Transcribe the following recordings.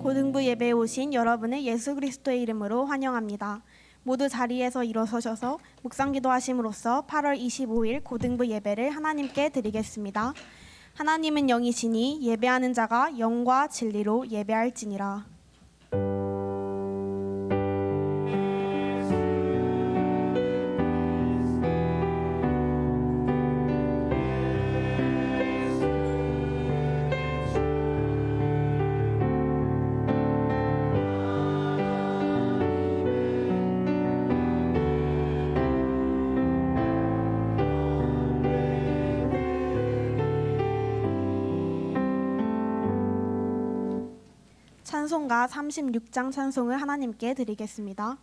고등부 예배에 오신 여러분을 예수 그리스도의 이름으로 환영합니다. 모두 자리에서 일어서셔서 묵상기도 하심으로써 8월 25일 고등부 예배를 하나님께 드리겠습니다. 하나님은 영이시니 예배하는 자가 영과 진리로 예배할지니라. 찬송가 36장 찬송을 하나님께 드리겠습니다.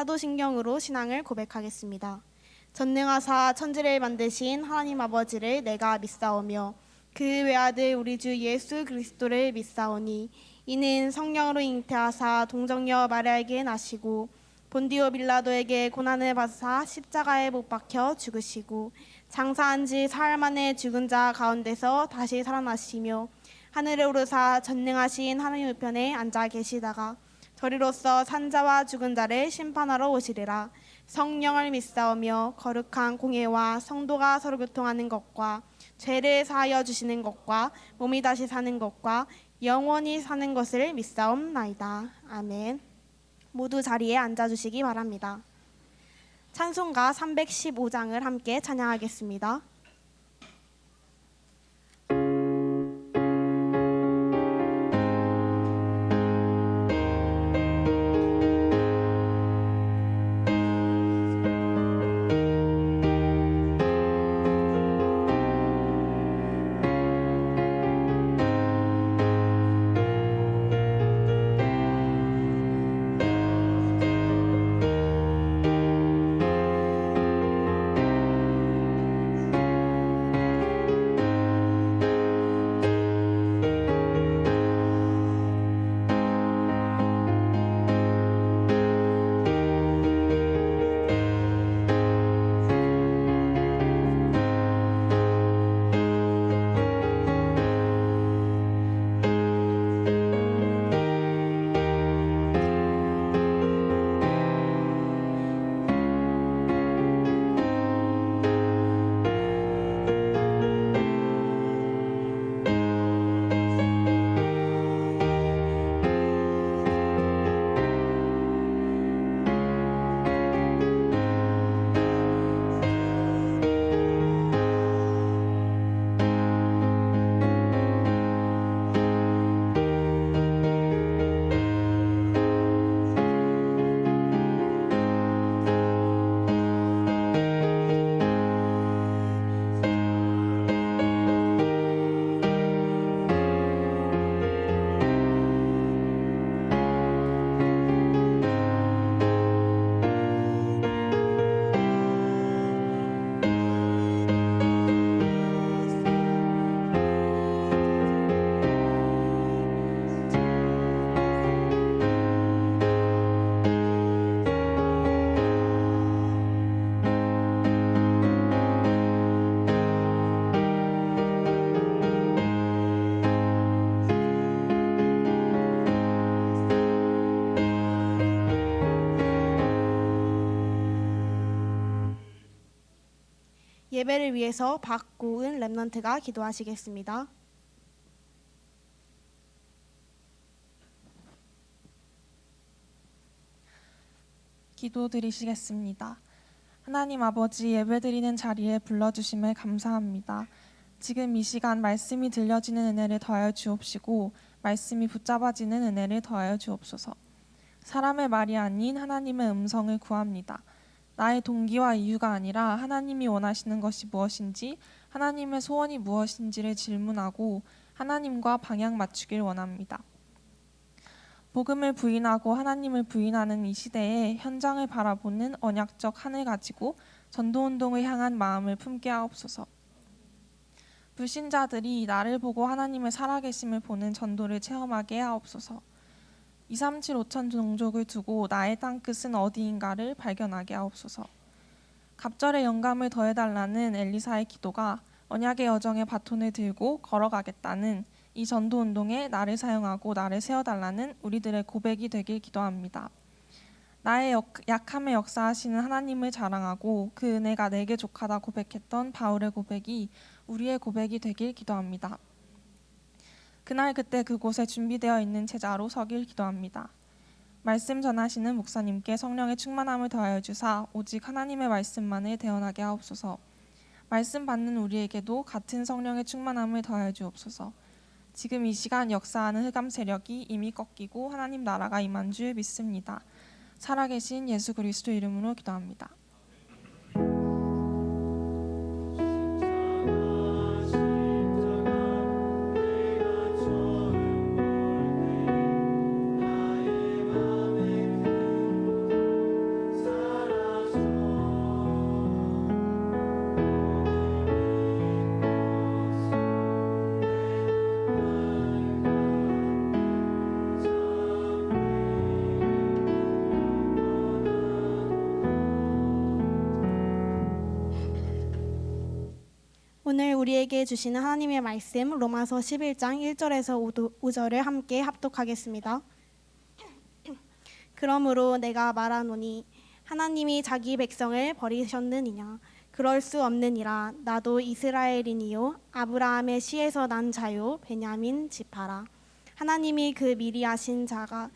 사도신경으로 신앙을 고백하겠습니다. 전능하사 천지를 만드신 하나님 아버지를 내가 믿사오며 그 외아들 우리 주 예수 그리스도를 믿사오니 이는 성령으로 잉태하사 동정녀 마리아에게 나시고 본디오 빌라도에게 고난을 받으사 십자가에 못 박혀 죽으시고 장사한 지 사흘 만에 죽은 자 가운데서 다시 살아나시며 하늘에 오르사 전능하신 하나님 우편에 앉아 계시다가 저리로서 산자와 죽은 자를 심판하러 오시리라. 성령을 믿사오며 거룩한 공예와 성도가 서로 교통하는 것과 죄를 사하여 주시는 것과 몸이 다시 사는 것과 영원히 사는 것을 믿사옵나이다. 아멘. 모두 자리에 앉아주시기 바랍니다. 찬송가 315장을 함께 찬양하겠습니다. 예배를 위해서 바꾼 렘넌트가 기도하시겠습니다. 기도드리시겠습니다. 하나님 아버지, 예배드리는 자리에 불러주심에 감사합니다. 지금 이 시간 말씀이 들려지는 은혜를 더하여 주옵시고 말씀이 붙잡아지는 은혜를 더하여 주옵소서. 사람의 말이 아닌 하나님의 음성을 구합니다. 나의 동기와 이유가 아니라 하나님이 원하시는 것이 무엇인지, 하나님의 소원이 무엇인지를 질문하고 하나님과 방향 맞추길 원합니다. 복음을 부인하고 하나님을 부인하는 이 시대에 현장을 바라보는 언약적 한을 가지고 전도운동을 향한 마음을 품게 하옵소서. 불신자들이 나를 보고 하나님의 살아계심을 보는 전도를 체험하게 하옵소서. 237 5천 종족을 두고 나의 땅끝은 어디인가를 발견하게 하옵소서. 갑절의 영감을 더해달라는 엘리사의 기도가 언약의 여정의 바톤을 들고 걸어가겠다는 이 전도운동에 나를 사용하고 나를 세워달라는 우리들의 고백이 되길 기도합니다. 나의 약함에 역사하시는 하나님을 자랑하고 그 은혜가 내게 족하다 고백했던 바울의 고백이 우리의 고백이 되길 기도합니다. 그날 그때 그곳에 준비되어 있는 제자로 서길 기도합니다. 말씀 전하시는 목사님께 성령의 충만함을 더하여 주사 오직 하나님의 말씀만을 대언하게 하옵소서. 말씀 받는 우리에게도 같은 성령의 충만함을 더하여 주옵소서. 지금 이 시간 역사하는 흑암 세력이 이미 꺾이고 하나님 나라가 임한 줄 믿습니다. 살아계신 예수 그리스도 이름으로 기도합니다. 오늘 우리에게 주시는 하나님의 말씀 로마서 11장 1절에서 5절을 함께 합독하겠습니다. 그러므로 내가 말하노니 하나님이 자기 백성을 버리셨느니냐? 그럴 수 없느니라. 나도 이스라엘이니요 아브라함의 씨에서 난 자요 베냐민 지파라. 하나님이 그 미리 하신 자가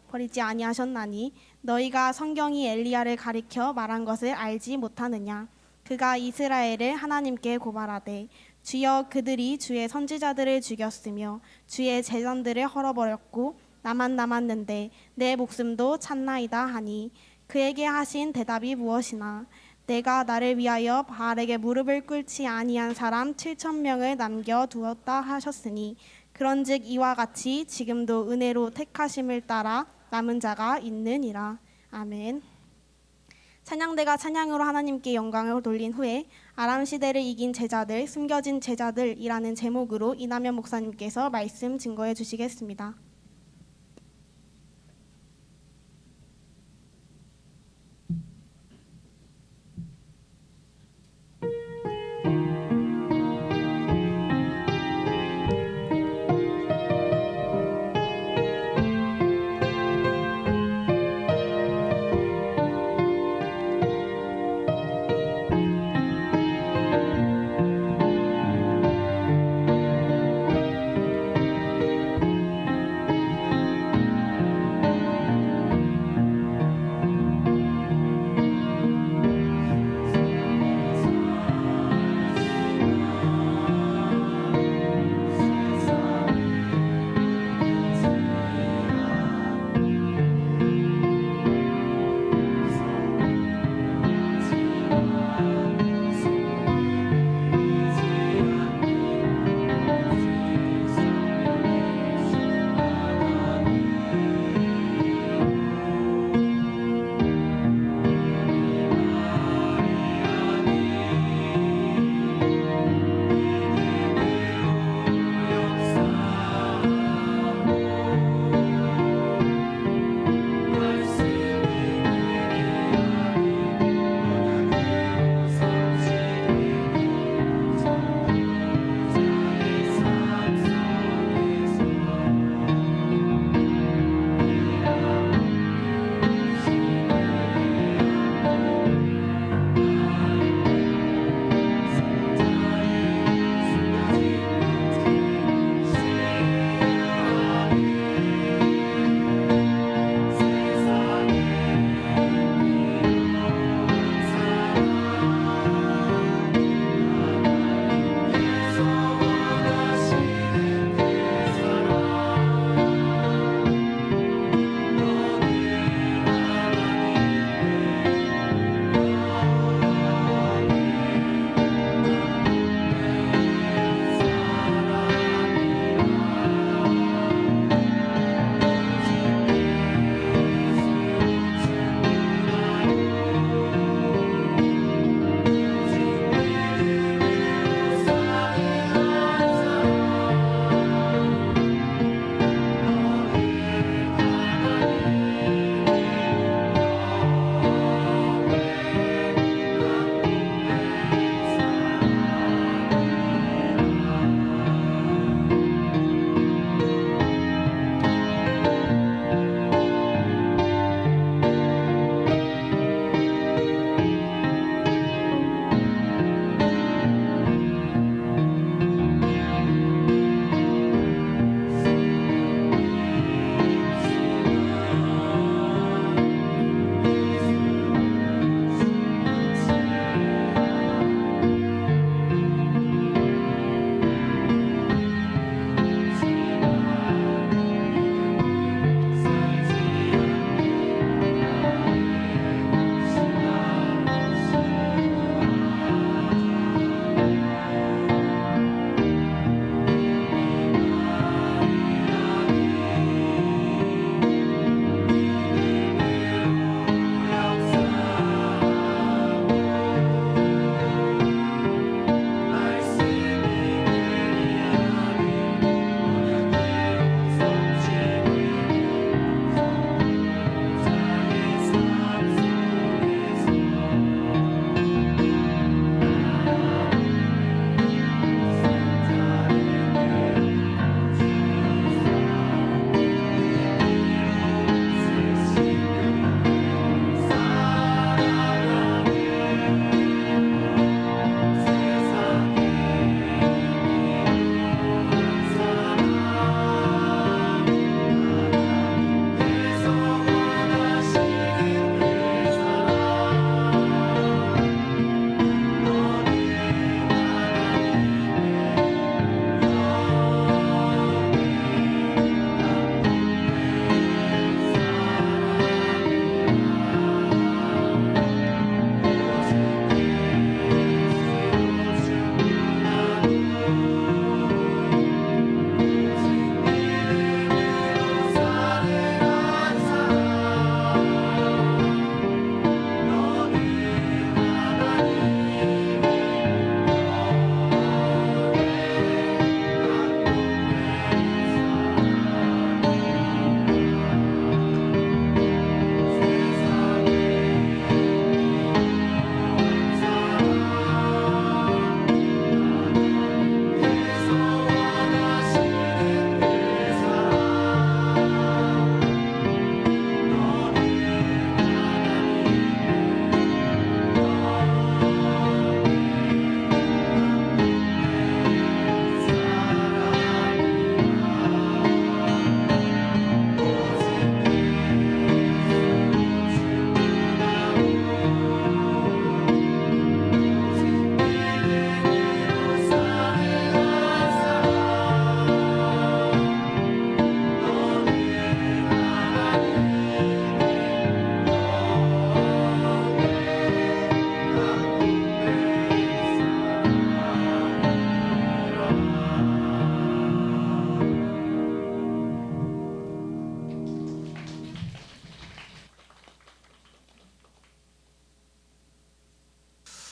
버리지 아니하셨나니 너희가 성경이 엘리야를 가리켜 말한 것을 알지 못하느냐? 그가 이스라엘을 하나님께 고발하되 주여 그들이 주의 선지자들을 죽였으며 주의 제전들을 헐어버렸고 나만 남았는데 내 목숨도 찾나이다 하니 그에게 하신 대답이 무엇이나 내가 나를 위하여 바알에게 무릎을 꿇지 아니한 사람 7,000명을 남겨두었다 하셨으니 그런즉 이와 같이 지금도 은혜로 택하심을 따라 남은 자가 있느니라. 아멘. 찬양대가 찬양으로 하나님께 영광을 돌린 후에 아람 시대를 이긴 제자들, 숨겨진 제자들이라는 제목으로 이남현 목사님께서 말씀 증거해 주시겠습니다.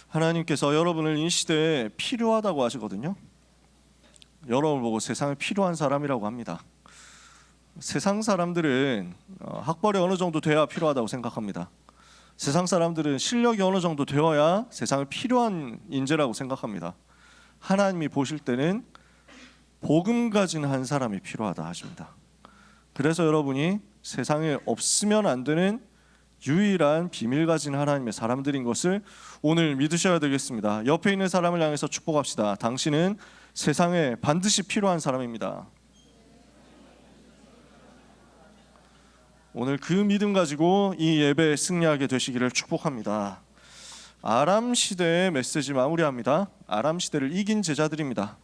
하나님께서 여러분을 이 시대에 필요하다고 하시거든요. 여러분을 보고 세상에 필요한 사람이라고 합니다. 세상 사람들은 학벌이 어느 정도 돼야 필요하다고 생각합니다. 세상 사람들은 실력이 어느 정도 되어야 세상에 필요한 인재라고 생각합니다. 하나님이 보실 때는 복음 가진 한 사람이 필요하다 하십니다. 그래서 여러분이 세상에 없으면 안 되는 유일한 비밀 가진 하나님의 사람들인 것을 오늘 믿으셔야 되겠습니다. 옆에 있는 사람을 향해서 축복합시다. 당신은 세상에 반드시 필요한 사람입니다. 오늘 그 믿음 가지고 이 예배에 승리하게 되시기를 축복합니다. 아람 시대의 메시지 마무리합니다. 아람 시대를 이긴 제자들입니다.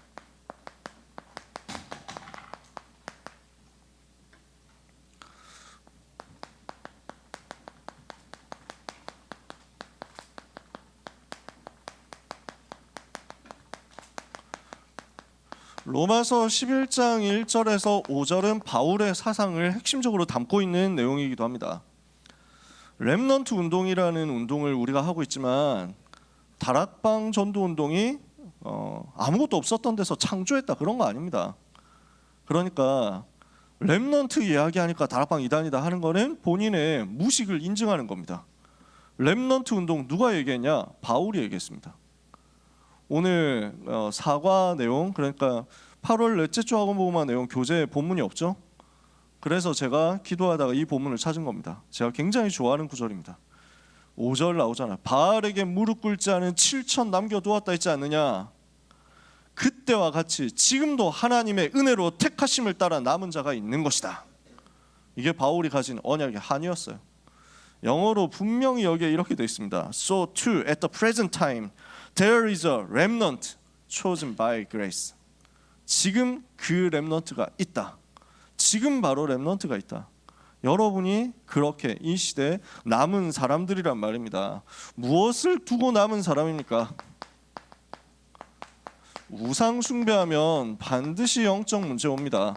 로마서 11장 1절에서 5절은 바울의 사상을 핵심적으로 담고 있는 내용이기도 합니다. 렘넌트 운동이라는 운동을 우리가 하고 있지만 다락방 전도 운동이 아무것도 없었던 데서 창조했다 그런 거 아닙니다. 그러니까 렘넌트 이야기하니까 다락방 이단이다 하는 거는 본인의 무식을 인증하는 겁니다. 렘넌트 운동 누가 얘기했냐? 바울이 얘기했습니다. 오늘 사과 내용, 그러니까 8월 넷째 주 학원복음화 내용 교재에 본문이 없죠. 그래서 제가 기도하다가 이 본문을 찾은 겁니다. 제가 굉장히 좋아하는 구절입니다. 5절 나오잖아요. 바알에게 무릎 꿇지 않은 7천 남겨두었다 했지 않느냐. 그때와 같이 지금도 하나님의 은혜로 택하심을 따라 남은 자가 있는 것이다. 이게 바울이 가진 언약의 한이었어요. 영어로 분명히 여기에 이렇게 되어 있습니다. So too at the present time there is a remnant chosen by grace. 지금 그 렘넌트가 있다. 지금 바로 렘넌트가 있다. 여러분이 그렇게 이 시대에 남은 사람들이란 말입니다. 무엇을 두고 남은 사람입니까? 우상 숭배하면 반드시 영적 문제 옵니다.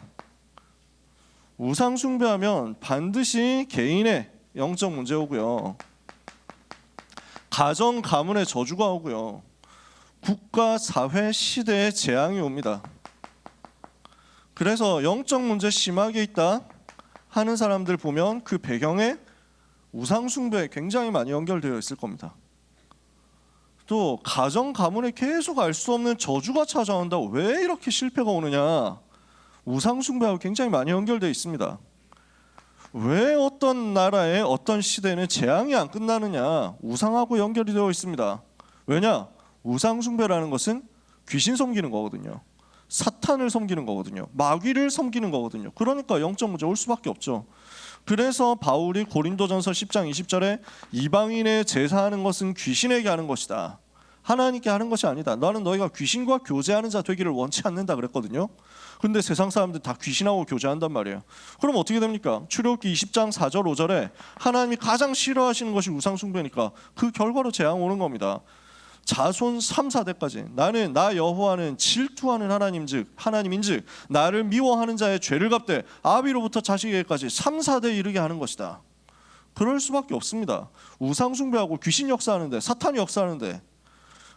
우상 숭배하면 반드시 개인의 영적 문제 오고요. 가정 가문의 저주가 오고요. 국가 사회 시대의 재앙이 옵니다. 그래서 영적 문제 심하게 있다 하는 사람들 보면 그 배경에 우상 숭배에 굉장히 많이 연결되어 있을 겁니다. 또 가정 가문에 계속 알 수 없는 저주가 찾아온다. 왜 이렇게 실패가 오느냐? 우상 숭배하고 굉장히 많이 연결되어 있습니다. 왜 어떤 나라의 어떤 시대는 재앙이 안 끝나느냐? 우상하고 연결이 되어 있습니다. 왜냐? 우상 숭배라는 것은 귀신 섬기는 거거든요. 사탄을 섬기는 거거든요. 마귀를 섬기는 거거든요. 그러니까 영적 문제 올 수밖에 없죠. 그래서 바울이 고린도전서 10장 20절에 이방인의 제사하는 것은 귀신에게 하는 것이다. 하나님께 하는 것이 아니다. 나는 너희가 귀신과 교제하는 자 되기를 원치 않는다 그랬거든요. 근데 세상 사람들 다 귀신하고 교제한단 말이에요. 그럼 어떻게 됩니까? 출애굽기 20장 4절 5절에 하나님이 가장 싫어하시는 것이 우상 숭배니까 그 결과로 재앙 오는 겁니다. 자손 3, 4대까지 나는 나 여호와는 질투하는 하나님인즉 나를 미워하는 자의 죄를 갚되 아비로부터 자식에게까지 3, 4대 이르게 하는 것이다. 그럴 수밖에 없습니다. 우상 숭배하고 귀신 역사하는데 사탄이 역사하는데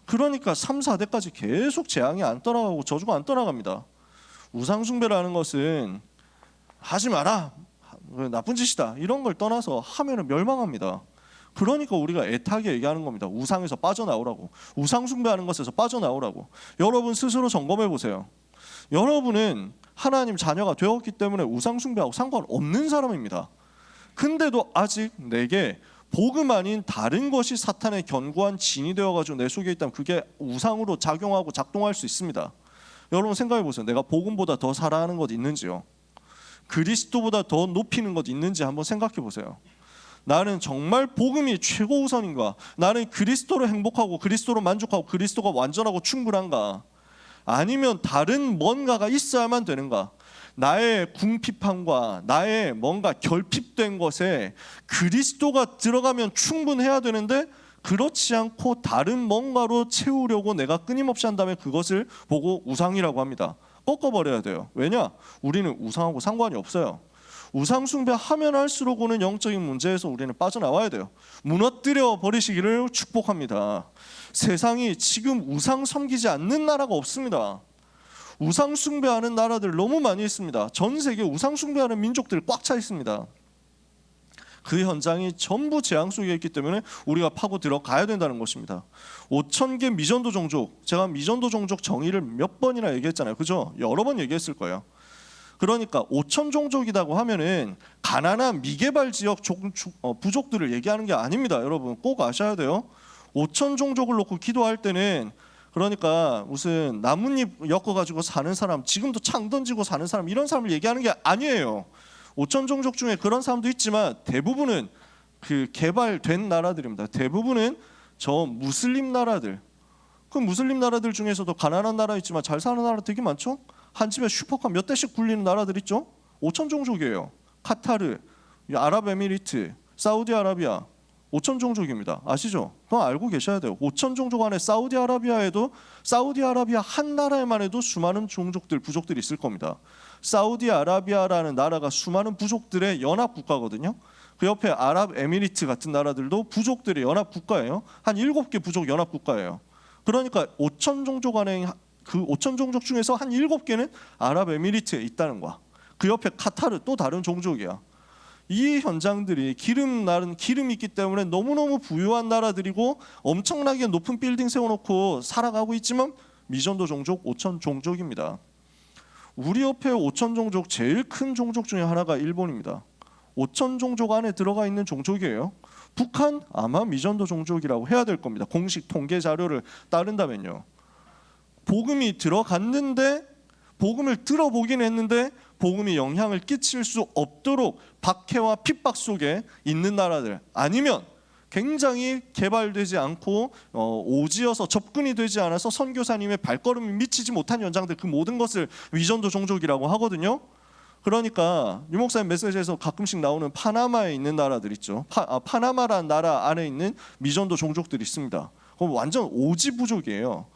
그러니까 3, 4대까지 계속 재앙이 안 떠나가고 저주가 안 떠나갑니다. 우상 숭배라는 것은 하지 마라 나쁜 짓이다 이런 걸 떠나서 하면은 멸망합니다. 그러니까 우리가 애타게 얘기하는 겁니다. 우상에서 빠져나오라고. 우상 숭배하는 것에서 빠져나오라고. 여러분 스스로 점검해 보세요. 여러분은 하나님 자녀가 되었기 때문에 우상 숭배하고 상관없는 사람입니다. 근데도 아직 내게 복음 아닌 다른 것이 사탄의 견고한 진이 되어가지고 내 속에 있다면 그게 우상으로 작용하고 작동할 수 있습니다. 여러분 생각해 보세요. 내가 복음보다 더 사랑하는 것 있는지요? 그리스도보다 더 높이는 것 있는지 한번 생각해 보세요. 나는 정말 복음이 최고 우선인가? 나는 그리스도로 행복하고 그리스도로 만족하고 그리스도가 완전하고 충분한가? 아니면 다른 뭔가가 있어야만 되는가? 나의 궁핍함과 나의 뭔가 결핍된 것에 그리스도가 들어가면 충분해야 되는데 그렇지 않고 다른 뭔가로 채우려고 내가 끊임없이 한다면 그것을 보고 우상이라고 합니다. 꺾어버려야 돼요. 왜냐? 우리는 우상하고 상관이 없어요. 우상 숭배하면 할수록 오는 영적인 문제에서 우리는 빠져나와야 돼요. 무너뜨려 버리시기를 축복합니다. 세상이 지금 우상 섬기지 않는 나라가 없습니다. 우상 숭배하는 나라들 너무 많이 있습니다. 전 세계 우상 숭배하는 민족들 꽉 차 있습니다. 그 현장이 전부 재앙 속에 있기 때문에 우리가 파고 들어가야 된다는 것입니다. 5,000개 미전도 종족, 제가 미전도 종족 정의를 몇 번이나 얘기했잖아요. 그죠? 여러 번 얘기했을 거예요. 그러니까 5,000 종족이라고 하면은 가난한 미개발 지역 부족들을 얘기하는 게 아닙니다. 여러분 꼭 아셔야 돼요. 5,000 종족을 놓고 기도할 때는 그러니까 무슨 나뭇잎 엮어가지고 사는 사람, 지금도 창 던지고 사는 사람, 이런 사람을 얘기하는 게 아니에요. 5,000 종족 중에 그런 사람도 있지만 대부분은 그 개발된 나라들입니다. 대부분은 저 무슬림 나라들, 그 무슬림 나라들 중에서도 가난한 나라 있지만 잘 사는 나라 되게 많죠. 한 집에 슈퍼카 몇 대씩 굴리는 나라들 있죠. 5,000 종족이에요. 카타르, 아랍에미리트, 사우디아라비아 5,000 종족입니다. 아시죠? 그거 알고 계셔야 돼요. 5,000 종족 안에 사우디아라비아에도 사우디아라비아 한 나라에만 해도 수많은 종족들, 부족들이 있을 겁니다. 사우디아라비아라는 나라가 수많은 부족들의 연합 국가거든요. 그 옆에 아랍에미리트 같은 나라들도 부족들의 연합 국가예요. 한 7개 부족 연합 국가예요. 그러니까 5,000 종족 안에 그 5,000 종족 중에서 한 7개는 아랍에미리트에 있다는 거야. 그 옆에 카타르 또 다른 종족이야. 이 현장들이 기름이 있기 때문에 너무너무 부유한 나라들이고 엄청나게 높은 빌딩 세워놓고 살아가고 있지만 미전도 종족 5,000 종족입니다. 우리 옆에 5,000 종족 제일 큰 종족 중에 하나가 일본입니다. 5,000 종족 안에 들어가 있는 종족이에요. 북한 아마 미전도 종족이라고 해야 될 겁니다. 공식 통계 자료를 따른다면요. 복음이 들어갔는데 복음을 들어보긴 했는데 복음이 영향을 끼칠 수 없도록 박해와 핍박 속에 있는 나라들, 아니면 굉장히 개발되지 않고 오지여서 접근이 되지 않아서 선교사님의 발걸음이 미치지 못한 현장들, 그 모든 것을 미전도 종족이라고 하거든요. 그러니까 유 목사님 메시지에서 가끔씩 나오는 파나마에 있는 나라들 있죠. 파나마라는 나라 안에 있는 미전도 종족들이 있습니다. 그럼 완전 오지 부족이에요.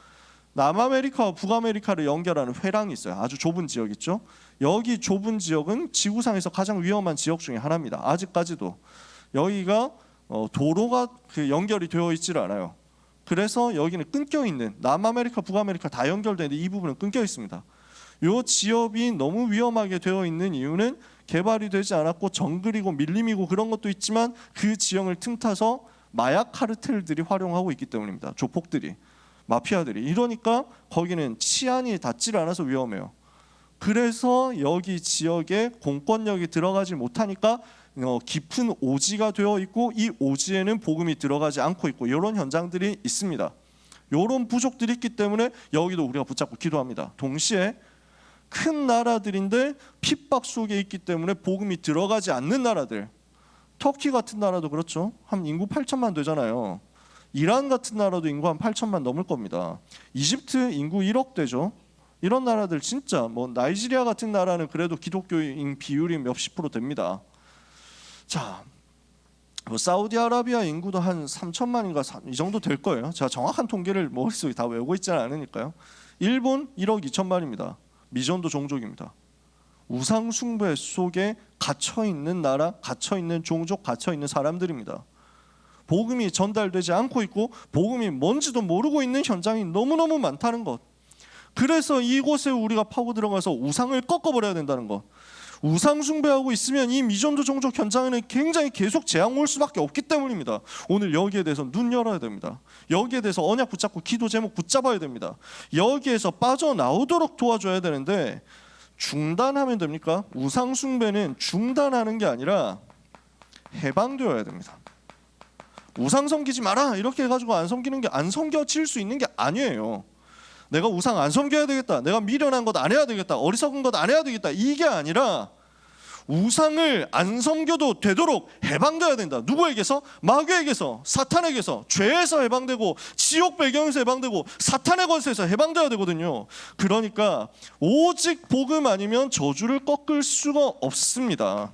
남아메리카와 북아메리카를 연결하는 회랑이 있어요. 아주 좁은 지역 있죠. 여기 좁은 지역은 지구상에서 가장 위험한 지역 중에 하나입니다. 아직까지도 여기가 도로가 연결이 되어 있질 않아요. 그래서 여기는 끊겨 있는, 남아메리카, 북아메리카 다 연결되는데 이 부분은 끊겨 있습니다. 이 지역이 너무 위험하게 되어 있는 이유는 개발이 되지 않았고 정글이고 밀림이고 그런 것도 있지만 그 지형을 틈타서 마약 카르텔들이 활용하고 있기 때문입니다. 조폭들이, 마피아들이. 이러니까 거기는 치안이 닿질 않아서 위험해요. 그래서 여기 지역에 공권력이 들어가지 못하니까 깊은 오지가 되어 있고 이 오지에는 복음이 들어가지 않고 있고 이런 현장들이 있습니다. 이런 부족들이 있기 때문에 여기도 우리가 붙잡고 기도합니다. 동시에 큰 나라들인데 핍박 속에 있기 때문에 복음이 들어가지 않는 나라들, 터키 같은 나라도 그렇죠. 한 인구 8천만 되잖아요. 이란 같은 나라도 인구 한 8천만 넘을 겁니다. 이집트 인구 1억 되죠. 이런 나라들 진짜 나이지리아 같은 나라는 그래도 기독교인 비율이 몇십 프로 됩니다. 자, 사우디아라비아 인구도 한 3천만인가 이 정도 될 거예요. 제가 정확한 통계를 머릿속에 다 외우고 있지는 않으니까요. 일본 1억 2천만입니다. 미전도 종족입니다. 우상 숭배 속에 갇혀 있는 나라, 갇혀 있는 종족, 갇혀 있는 사람들입니다. 복음이 전달되지 않고 있고 복음이 뭔지도 모르고 있는 현장이 너무너무 많다는 것. 그래서 이곳에 우리가 파고 들어가서 우상을 꺾어버려야 된다는 것. 우상 숭배하고 있으면 이 미전도 종족 현장에는 굉장히 계속 재앙 올 수밖에 없기 때문입니다. 오늘 여기에 대해서 눈 열어야 됩니다. 여기에 대해서 언약 붙잡고 기도 제목 붙잡아야 됩니다. 여기에서 빠져나오도록 도와줘야 되는데 중단하면 됩니까? 우상 숭배는 중단하는 게 아니라 해방되어야 됩니다. 우상 섬기지 마라 이렇게 해가지고 안 섬겨질 수 있는 게 아니에요. 내가 우상 안 섬겨야 되겠다, 내가 미련한 것 안 해야 되겠다, 어리석은 것 안 해야 되겠다, 이게 아니라 우상을 안 섬겨도 되도록 해방돼야 된다. 누구에게서? 마귀에게서, 사탄에게서, 죄에서 해방되고 지옥 배경에서 해방되고 사탄의 권세에서 해방돼야 되거든요. 그러니까 오직 복음 아니면 저주를 꺾을 수가 없습니다.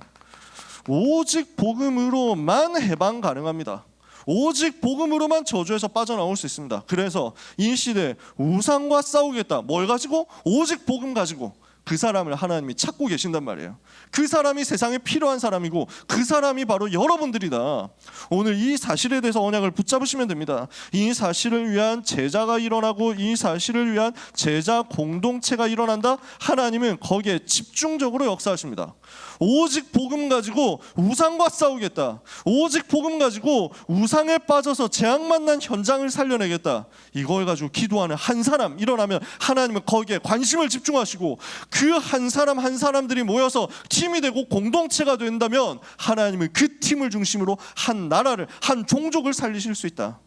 오직 복음으로만 해방 가능합니다. 오직 복음으로만 저주에서 빠져나올 수 있습니다. 그래서 이 시대에 우상과 싸우겠다. 뭘 가지고? 오직 복음 가지고. 그 사람을 하나님이 찾고 계신단 말이에요. 그 사람이 세상에 필요한 사람이고 그 사람이 바로 여러분들이다. 오늘 이 사실에 대해서 언약을 붙잡으시면 됩니다. 이 사실을 위한 제자가 일어나고 이 사실을 위한 제자 공동체가 일어난다. 하나님은 거기에 집중적으로 역사하십니다. 오직 복음 가지고 우상과 싸우겠다. 오직 복음 가지고 우상에 빠져서 재앙 만난 현장을 살려내겠다. 이걸 가지고 기도하는 한 사람 일어나면 하나님은 거기에 관심을 집중하시고 그 한 사람 한 사람들이 모여서 팀이 되고 공동체가 된다면 하나님은 그 팀을 중심으로 한 나라를, 한 종족을 살리실 수 있다.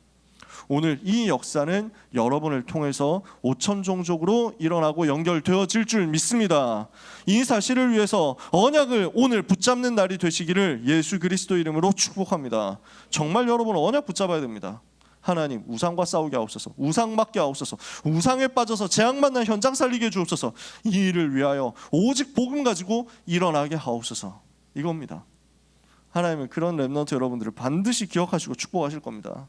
오늘 이 역사는 여러분을 통해서 5천 종족으로 일어나고 연결되어질 줄 믿습니다. 이 사실을 위해서 언약을 오늘 붙잡는 날이 되시기를 예수 그리스도 이름으로 축복합니다. 정말 여러분 언약 붙잡아야 됩니다. 하나님 우상과 싸우게 하옵소서. 우상 맡게 하옵소서. 우상에 빠져서 재앙 만난 현장 살리게 주옵소서. 이 일을 위하여 오직 복음 가지고 일어나게 하옵소서. 이겁니다. 하나님은 그런 렘넌트 여러분들을 반드시 기억하시고 축복하실 겁니다.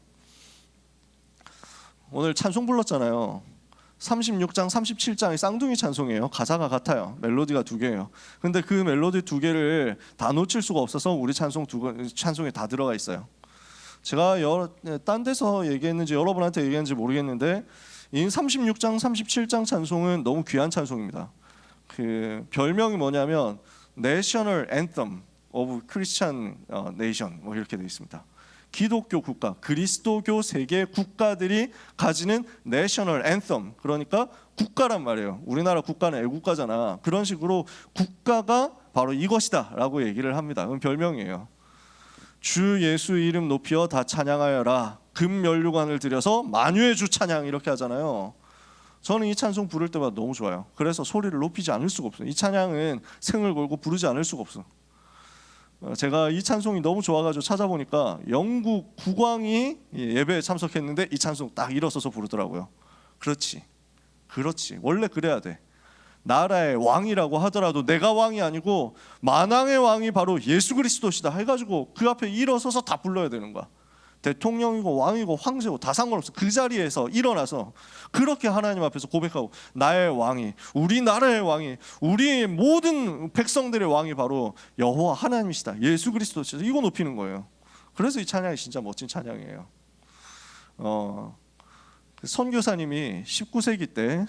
오늘 찬송 불렀잖아요. 36장 37장이 쌍둥이 찬송이에요. 가사가 같아요. 멜로디가 두 개예요. 근데 그 멜로디 두 개를 다 놓칠 수가 없어서 우리 찬송에 다 들어가 있어요. 제가 딴 데서 얘기했는지 여러분한테 얘기했는지 모르겠는데 이 36장 37장 찬송은 너무 귀한 찬송입니다. 그 별명이 뭐냐면 National Anthem of Christian Nation 뭐 이렇게 되어 있습니다. 기독교 국가, 그리스도교 세계 국가들이 가지는 내셔널 앤썸, 그러니까 국가란 말이에요. 우리나라 국가는 애국가잖아. 그런 식으로 국가가 바로 이것이다 라고 얘기를 합니다. 그건 별명이에요. 주 예수 이름 높여 다 찬양하여라. 금면류관을 들여서 만유의 주 찬양 이렇게 하잖아요. 저는 이 찬송 부를 때마다 너무 좋아요. 그래서 소리를 높이지 않을 수가 없어요. 이 찬양은 생을 걸고 부르지 않을 수가 없어요. 제가 이 찬송이 너무 좋아가지고 찾아보니까 영국 국왕이 예배에 참석했는데 이 찬송 딱 일어서서 부르더라고요. 그렇지 원래 그래야 돼. 나라의 왕이라고 하더라도 내가 왕이 아니고 만왕의 왕이 바로 예수 그리스도시다 해가지고 그 앞에 일어서서 다 불러야 되는 거야. 대통령이고 왕이고 황제고 다 상관없어. 그 자리에서 일어나서 그렇게 하나님 앞에서 고백하고 나의 왕이, 우리나라의 왕이, 우리 모든 백성들의 왕이 바로 여호와 하나님이시다. 예수 그리스도시다. 이거 높이는 거예요. 그래서 이 찬양이 진짜 멋진 찬양이에요. 선교사님이 19세기 때,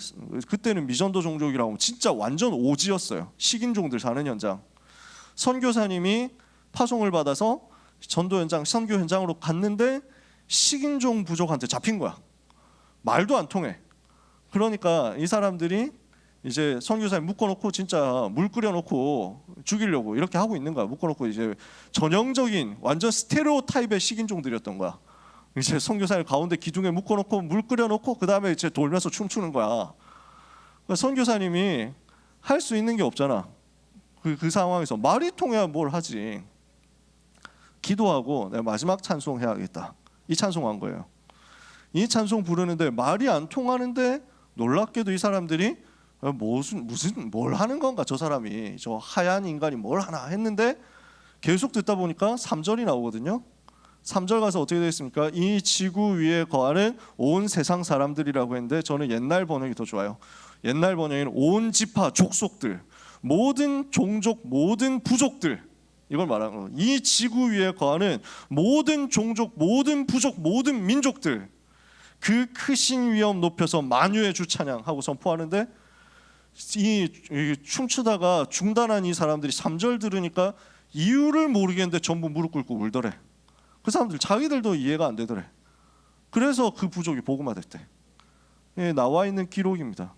그때는 미전도 종족이라고 진짜 완전 오지였어요. 식인종들 사는 현장. 선교사님이 파송을 받아서 전도 현장, 선교 현장으로 갔는데 식인종 부족한테 잡힌 거야. 말도 안 통해. 그러니까 이 사람들이 이제 선교사님 묶어놓고 진짜 물 끓여놓고 죽이려고 이렇게 하고 있는 거야. 묶어놓고 이제 전형적인 완전 스테레오타입의 식인종들이었던 거야. 이제 선교사님 가운데 기둥에 묶어놓고 물 끓여놓고 그 다음에 이제 돌면서 춤추는 거야. 그러니까 선교사님이 할 수 있는 게 없잖아. 그 상황에서 말이 통해야 뭘 하지. 기도하고 내가 마지막 찬송 해야겠다. 이 찬송한 거예요. 이 찬송 부르는데 말이 안 통하는데 놀랍게도 이 사람들이 무슨 뭘 하는 건가 저 사람이, 저 하얀 인간이 뭘 하나 했는데 계속 듣다 보니까 3절이 나오거든요. 3절 가서 어떻게 되어 있습니까? 이 지구 위에 거하는 온 세상 사람들이라고 했는데 저는 옛날 번역이 더 좋아요. 옛날 번역에는 온 지파 족속들, 모든 종족, 모든 부족들, 이걸 말하는 거예요. 이 지구 위에 거하는 모든 종족, 모든 부족, 모든 민족들, 그 크신 위엄 높여서 만유의 주 찬양하고 선포하는데 이 춤추다가 중단한 이 사람들이 3절 들으니까 이유를 모르겠는데 전부 무릎 꿇고 울더래. 그 사람들 자기들도 이해가 안 되더래. 그래서 그 부족이 복음화됐대. 나와 있는 기록입니다.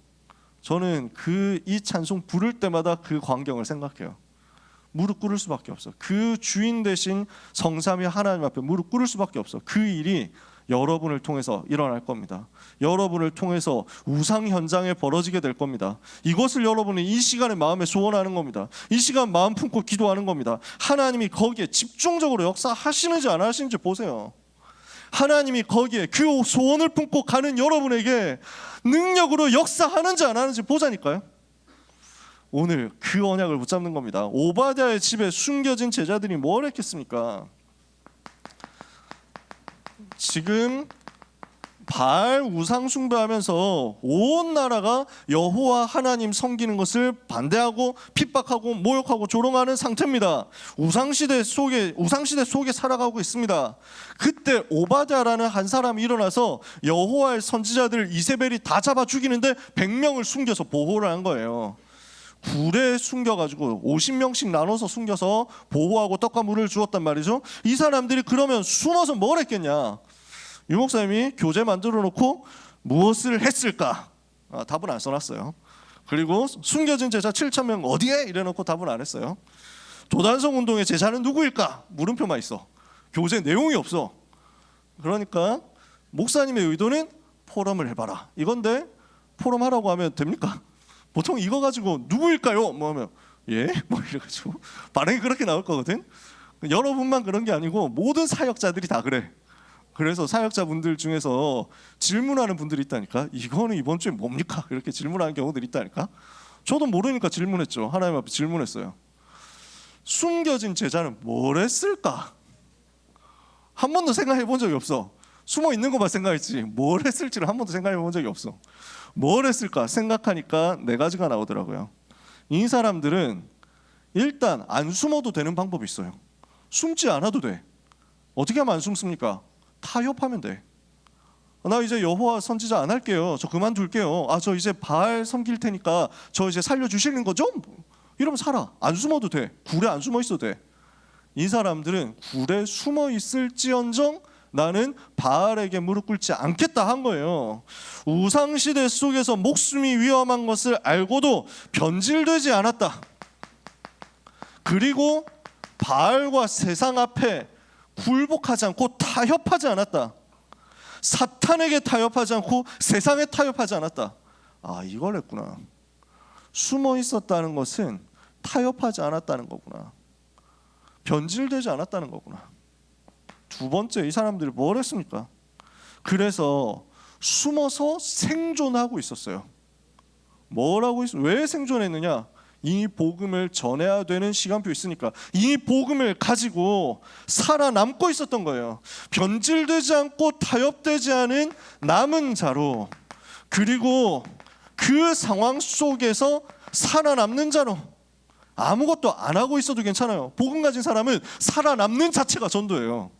저는 이 찬송 부를 때마다 그 광경을 생각해요. 무릎 꿇을 수밖에 없어. 그 주인 되신 성삼위 하나님 앞에 무릎 꿇을 수밖에 없어. 그 일이 여러분을 통해서 일어날 겁니다. 여러분을 통해서 우상 현장에 벌어지게 될 겁니다. 이것을 여러분이 이 시간에 마음에 소원하는 겁니다. 이 시간 마음 품고 기도하는 겁니다. 하나님이 거기에 집중적으로 역사하시는지 안 하시는지 보세요. 하나님이 거기에 그 소원을 품고 가는 여러분에게 능력으로 역사하는지 안 하는지 보자니까요. 오늘 그 언약을 붙잡는 겁니다. 오바댜의 집에 숨겨진 제자들이 뭘 했겠습니까? 지금 바알 우상 숭배하면서 온 나라가 여호와 하나님 섬기는 것을 반대하고 핍박하고 모욕하고 조롱하는 상태입니다. 우상시대 속에 살아가고 있습니다. 그때 오바댜라는 한 사람이 일어나서 여호와의 선지자들 이세벨이 다 잡아 죽이는데 100명을 숨겨서 보호를 한 거예요. 굴에 숨겨가지고 50명씩 나눠서 숨겨서 보호하고 떡과 물을 주었단 말이죠. 이 사람들이 그러면 숨어서 뭘 했겠냐? 유 목사님이 교재 만들어 놓고 무엇을 했을까? 답은 안 써놨어요. 그리고 숨겨진 제자 7,000명 어디에? 이래놓고 답은 안 했어요. 도단성 운동의 제자는 누구일까? 물음표만 있어. 교재 내용이 없어. 그러니까 목사님의 의도는 포럼을 해봐라 이건데, 포럼 하라고 하면 됩니까? 보통 이거 가지고 누구일까요? 뭐 하면 예? 뭐 이래가지고 반응이 그렇게 나올 거거든. 여러분만 그런 게 아니고 모든 사역자들이 다 그래. 그래서 사역자분들 중에서 질문하는 분들이 있다니까. 이거는 이번 주에 뭡니까? 이렇게 질문하는 경우들이 있다니까. 저도 모르니까 질문했죠. 하나님 앞에 질문했어요. 숨겨진 제자는 뭘 했을까? 한 번도 생각해 본 적이 없어. 숨어 있는 것만 생각했지 뭘 했을지를 한 번도 생각해 본 적이 없어. 뭘 했을까 생각하니까 4가지가 나오더라고요. 이 사람들은 일단 안 숨어도 되는 방법이 있어요. 숨지 않아도 돼. 어떻게 하면 안 숨습니까? 타협하면 돼. 나 이제 여호와 선지자 안 할게요. 저 그만둘게요. 저 이제 바알 섬길 테니까 저 이제 살려주시는 거죠? 이러면 살아. 안 숨어도 돼. 굴에 안 숨어 있어도 돼. 이 사람들은 굴에 숨어 있을지언정 나는 바알에게 무릎 꿇지 않겠다 한 거예요. 우상시대 속에서 목숨이 위험한 것을 알고도 변질되지 않았다. 그리고 바알과 세상 앞에 굴복하지 않고 타협하지 않았다. 사탄에게 타협하지 않고 세상에 타협하지 않았다. 이걸 했구나. 숨어 있었다는 것은 타협하지 않았다는 거구나. 변질되지 않았다는 거구나. 두 번째, 이 사람들이 뭘 했습니까? 그래서 숨어서 생존하고 있었어요. 왜 생존했느냐? 이 복음을 전해야 되는 시간표 있으니까 이 복음을 가지고 살아남고 있었던 거예요. 변질되지 않고 타협되지 않은 남은 자로, 그리고 그 상황 속에서 살아남는 자로. 아무것도 안 하고 있어도 괜찮아요. 복음 가진 사람은 살아남는 자체가 전도예요.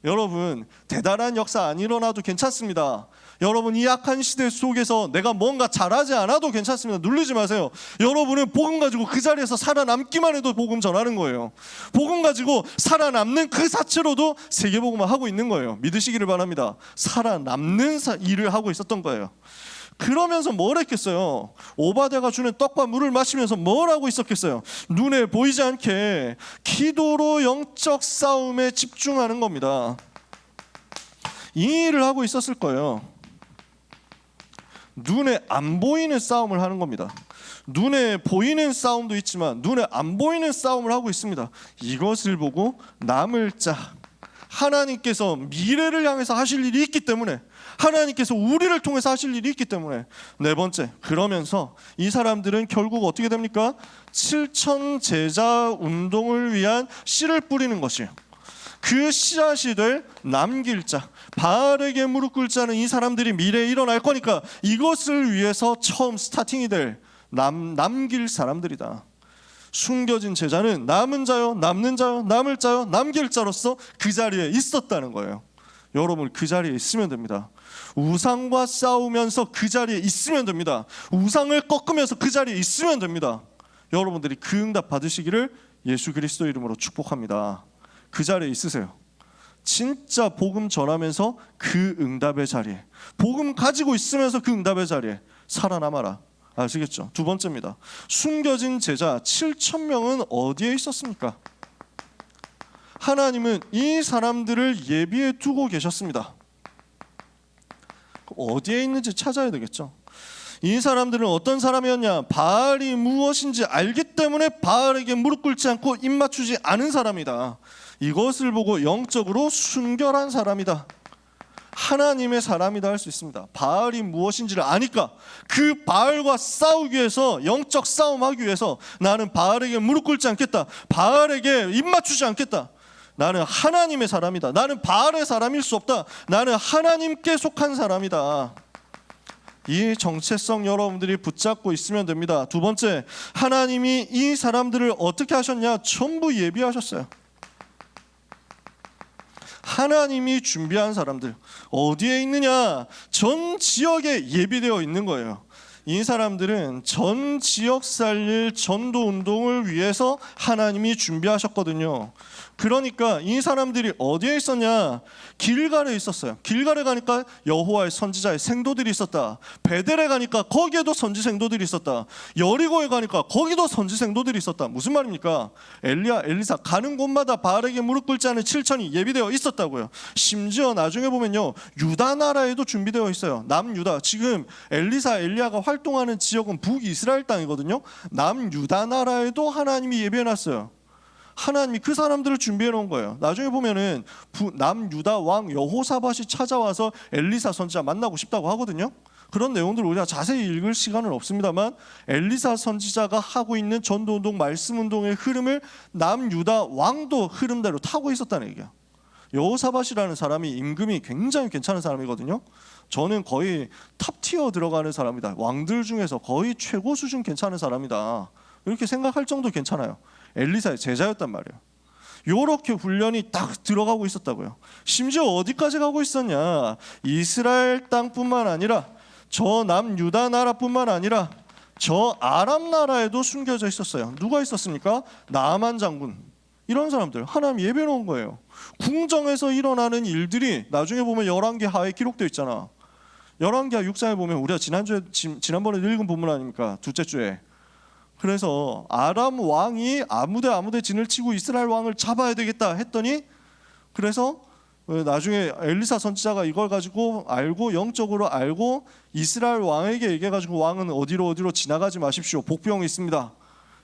여러분, 대단한 역사 안 일어나도 괜찮습니다. 여러분, 이 악한 시대 속에서 내가 뭔가 잘하지 않아도 괜찮습니다. 누르지 마세요. 여러분은 복음 가지고 그 자리에서 살아남기만 해도 복음 전하는 거예요. 복음 가지고 살아남는 그 자체로도 세계복음을 하고 있는 거예요. 믿으시기를 바랍니다. 살아남는 일을 하고 있었던 거예요. 그러면서 뭘 했겠어요? 오바댜가 주는 떡과 물을 마시면서 뭘 하고 있었겠어요? 눈에 보이지 않게 기도로 영적 싸움에 집중하는 겁니다. 이 일을 하고 있었을 거예요. 눈에 안 보이는 싸움을 하는 겁니다. 눈에 보이는 싸움도 있지만 눈에 안 보이는 싸움을 하고 있습니다. 이것을 보고 남을 자, 하나님께서 미래를 향해서 하실 일이 있기 때문에, 하나님께서 우리를 통해서 하실 일이 있기 때문에. 4번째, 그러면서 이 사람들은 결국 어떻게 됩니까? 7천 제자 운동을 위한 씨를 뿌리는 것이에요. 그 씨앗이 될 남길 자, 바알에게 무릎 꿇을 자는 이 사람들이 미래에 일어날 거니까 이것을 위해서 처음 스타팅이 될 남길 사람들이다. 숨겨진 제자는 남은 자요, 남는 자요, 남을 자요, 남길 자로서 그 자리에 있었다는 거예요. 여러분, 그 자리에 있으면 됩니다. 우상과 싸우면서 그 자리에 있으면 됩니다. 우상을 꺾으면서 그 자리에 있으면 됩니다. 여러분들이 그 응답 받으시기를 예수 그리스도 이름으로 축복합니다. 그 자리에 있으세요. 진짜 복음 전하면서 그 응답의 자리에, 복음 가지고 있으면서 그 응답의 자리에 살아남아라. 아시겠죠? 2번째입니다. 숨겨진 제자 7,000명은 어디에 있었습니까? 하나님은 이 사람들을 예비해 두고 계셨습니다. 어디에 있는지 찾아야 되겠죠. 이 사람들은 어떤 사람이었냐? 바알이 무엇인지 알기 때문에 바알에게 무릎 꿇지 않고 입 맞추지 않은 사람이다. 이것을 보고 영적으로 순결한 사람이다. 하나님의 사람이다 할 수 있습니다. 바알이 무엇인지를 아니까 그 바알과 싸우기 위해서, 영적 싸움하기 위해서 나는 바알에게 무릎 꿇지 않겠다, 바알에게 입 맞추지 않겠다. 나는 하나님의 사람이다. 나는 바알의 사람일 수 없다. 나는 하나님께 속한 사람이다. 이 정체성 여러분들이 붙잡고 있으면 됩니다. 두 번째, 하나님이 이 사람들을 어떻게 하셨냐? 전부 예비하셨어요. 하나님이 준비한 사람들 어디에 있느냐? 전 지역에 예비되어 있는 거예요. 이 사람들은 전 지역 살릴 전도 운동을 위해서 하나님이 준비하셨거든요. 그러니까 이 사람들이 어디에 있었냐? 길갈에 있었어요. 길갈에 가니까 여호와의 선지자의 생도들이 있었다. 베델에 가니까 거기에도 선지 생도들이 있었다. 여리고에 가니까 거기도 선지 생도들이 있었다. 무슨 말입니까? 엘리야, 엘리사 가는 곳마다 바알에게 무릎 꿇지 않은 7천이 예비되어 있었다고요. 심지어 나중에 보면요, 유다 나라에도 준비되어 있어요. 남유다, 지금 엘리사, 엘리야가 활동하는 지역은 북이스라엘 땅이거든요. 남유다 나라에도 하나님이 예비해놨어요. 하나님이 그 사람들을 준비해 놓은 거예요. 나중에 보면은 남유다 왕 여호사밧이 찾아와서 엘리사 선지자 만나고 싶다고 하거든요. 그런 내용들을 우리가 자세히 읽을 시간은 없습니다만 엘리사 선지자가 하고 있는 전도운동, 말씀운동의 흐름을 남유다 왕도 흐름대로 타고 있었다는 얘기야. 여호사밧이라는 사람이 임금이 굉장히 괜찮은 사람이거든요. 저는 거의 탑티어 들어가는 사람이다. 왕들 중에서 거의 최고 수준 괜찮은 사람이다. 이렇게 생각할 정도 괜찮아요. 엘리사의 제자였단 말이에요. 요렇게 훈련이 딱 들어가고 있었다고요. 심지어 어디까지 가고 있었냐? 이스라엘 땅뿐만 아니라 저 남유다 나라뿐만 아니라 저 아람 나라에도 숨겨져 있었어요. 누가 있었습니까? 나아만 장군. 이런 사람들 하나님 예배 놓은 거예요. 궁정에서 일어나는 일들이 나중에 보면 열왕기하에 기록되어 있잖아. 열왕기하 6장에 보면 우리가 지난번에 읽은 본문 아닙니까? 둘째 주에. 그래서 아람 왕이 아무데 진을 치고 이스라엘 왕을 잡아야 되겠다 했더니, 그래서 나중에 엘리사 선지자가 이걸 가지고 알고, 영적으로 알고 이스라엘 왕에게 얘기해가지고 왕은 어디로 지나가지 마십시오. 복병이 있습니다.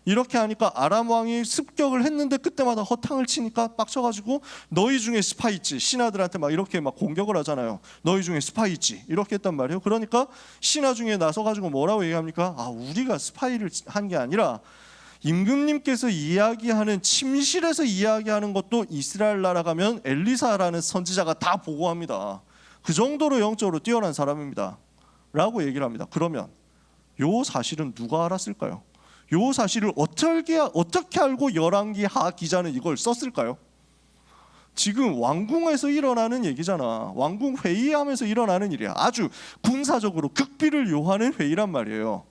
이렇게 하니까 아람 왕이 습격을 했는데 그때마다 허탕을 치니까 빡쳐가지고 너희 중에 스파이 있지, 신하들한테 막 이렇게 막 공격을 하잖아요. 너희 중에 스파이 있지, 이렇게 했단 말이에요. 그러니까 신하 중에 나서가지고 뭐라고 얘기합니까? 우리가 스파이를 한 게 아니라 임금님께서 이야기하는, 침실에서 이야기하는 것도 이스라엘 나라 가면 엘리사라는 선지자가 다 보고합니다. 그 정도로 영적으로 뛰어난 사람입니다 라고 얘기를 합니다. 그러면 요 사실은 누가 알았을까요? 요 사실을 어떻게 알고 열왕기하 기자는 이걸 썼을까요? 지금 왕궁에서 일어나는 얘기잖아. 왕궁 회의하면서 일어나는 일이야. 아주 군사적으로 극비를 요하는 회의란 말이에요.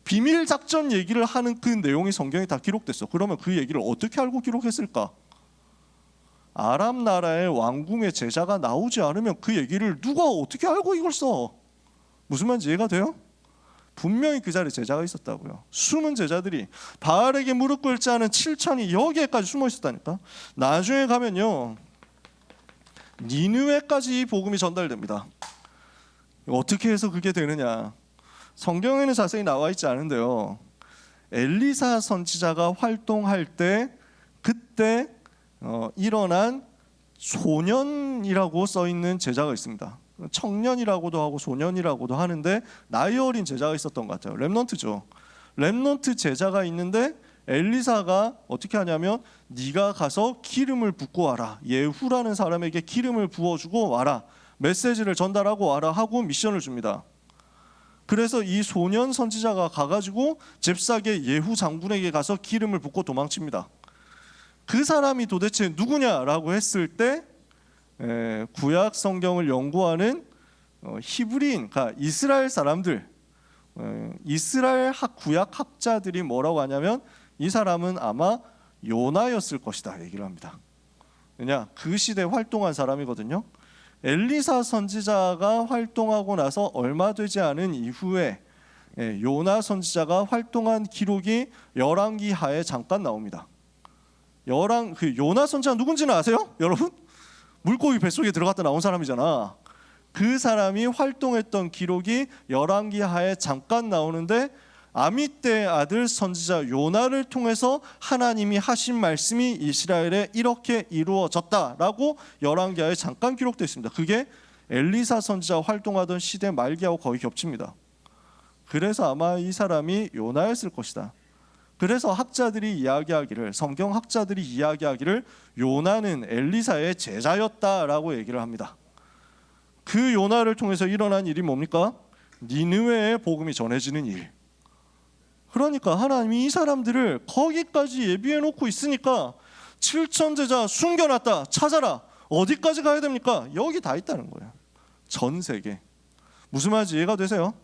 비밀 작전 얘기를 하는 그 내용이 성경에 다 기록됐어. 그러면 그 얘기를 어떻게 알고 기록했을까? 아람 나라의 왕궁의 제자가 나오지 않으면 그 얘기를 누가 어떻게 알고 이걸 써? 무슨 말인지 이해가 돼요? 분명히 그 자리에 제자가 있었다고요. 숨은 제자들이, 바알에게 무릎 꿇지 않은 7천이 여기에까지 숨어 있었다니까. 나중에 가면요, 니느웨까지 이 복음이 전달됩니다. 어떻게 해서 그게 되느냐? 성경에는 자세히 나와 있지 않은데요, 엘리사 선지자가 활동할 때 그때 일어난 소년이라고 써 있는 제자가 있습니다. 청년이라고도 하고 소년이라고도 하는데 나이 어린 제자가 있었던 것 같아요. 렘넌트죠. 렘넌트 제자가 있는데 엘리사가 어떻게 하냐면, 네가 가서 기름을 붓고 와라. 예후라는 사람에게 기름을 부어주고 와라. 메시지를 전달하고 와라 하고 미션을 줍니다. 그래서 이 소년 선지자가 가가지고 잽싸게 예후 장군에게 가서 기름을 붓고 도망칩니다. 그 사람이 도대체 누구냐라고 했을 때 구약 성경을 연구하는 히브리인, 그러니까 이스라엘 사람들, 이스라엘 구약 학자들이 뭐라고 하냐면 이 사람은 아마 요나였을 것이다 얘기를 합니다. 왜냐, 그 시대에 활동한 사람이거든요. 엘리사 선지자가 활동하고 나서 얼마 되지 않은 이후에 요나 선지자가 활동한 기록이 열왕기하에 잠깐 나옵니다. 요나 선지자 누군지는 아세요, 여러분? 물고기 뱃속에 들어갔다 나온 사람이잖아. 그 사람이 활동했던 기록이 열왕기하에 잠깐 나오는데, 아미떼의 아들 선지자 요나를 통해서 하나님이 하신 말씀이 이스라엘에 이렇게 이루어졌다라고 열왕기하에 잠깐 기록되어 있습니다. 그게 엘리사 선지자 활동하던 시대 말기하고 거의 겹칩니다. 그래서 아마 이 사람이 요나였을 것이다. 그래서 성경 학자들이 이야기하기를 요나는 엘리사의 제자였다라고 얘기를 합니다. 그 요나를 통해서 일어난 일이 뭡니까? 니느웨의 복음이 전해지는 일. 그러니까 하나님이 이 사람들을 거기까지 예비해 놓고 있으니까 7천 제자 숨겨놨다, 찾아라. 어디까지 가야 됩니까? 여기 다 있다는 거예요. 전 세계. 무슨 말인지 이해가 되세요?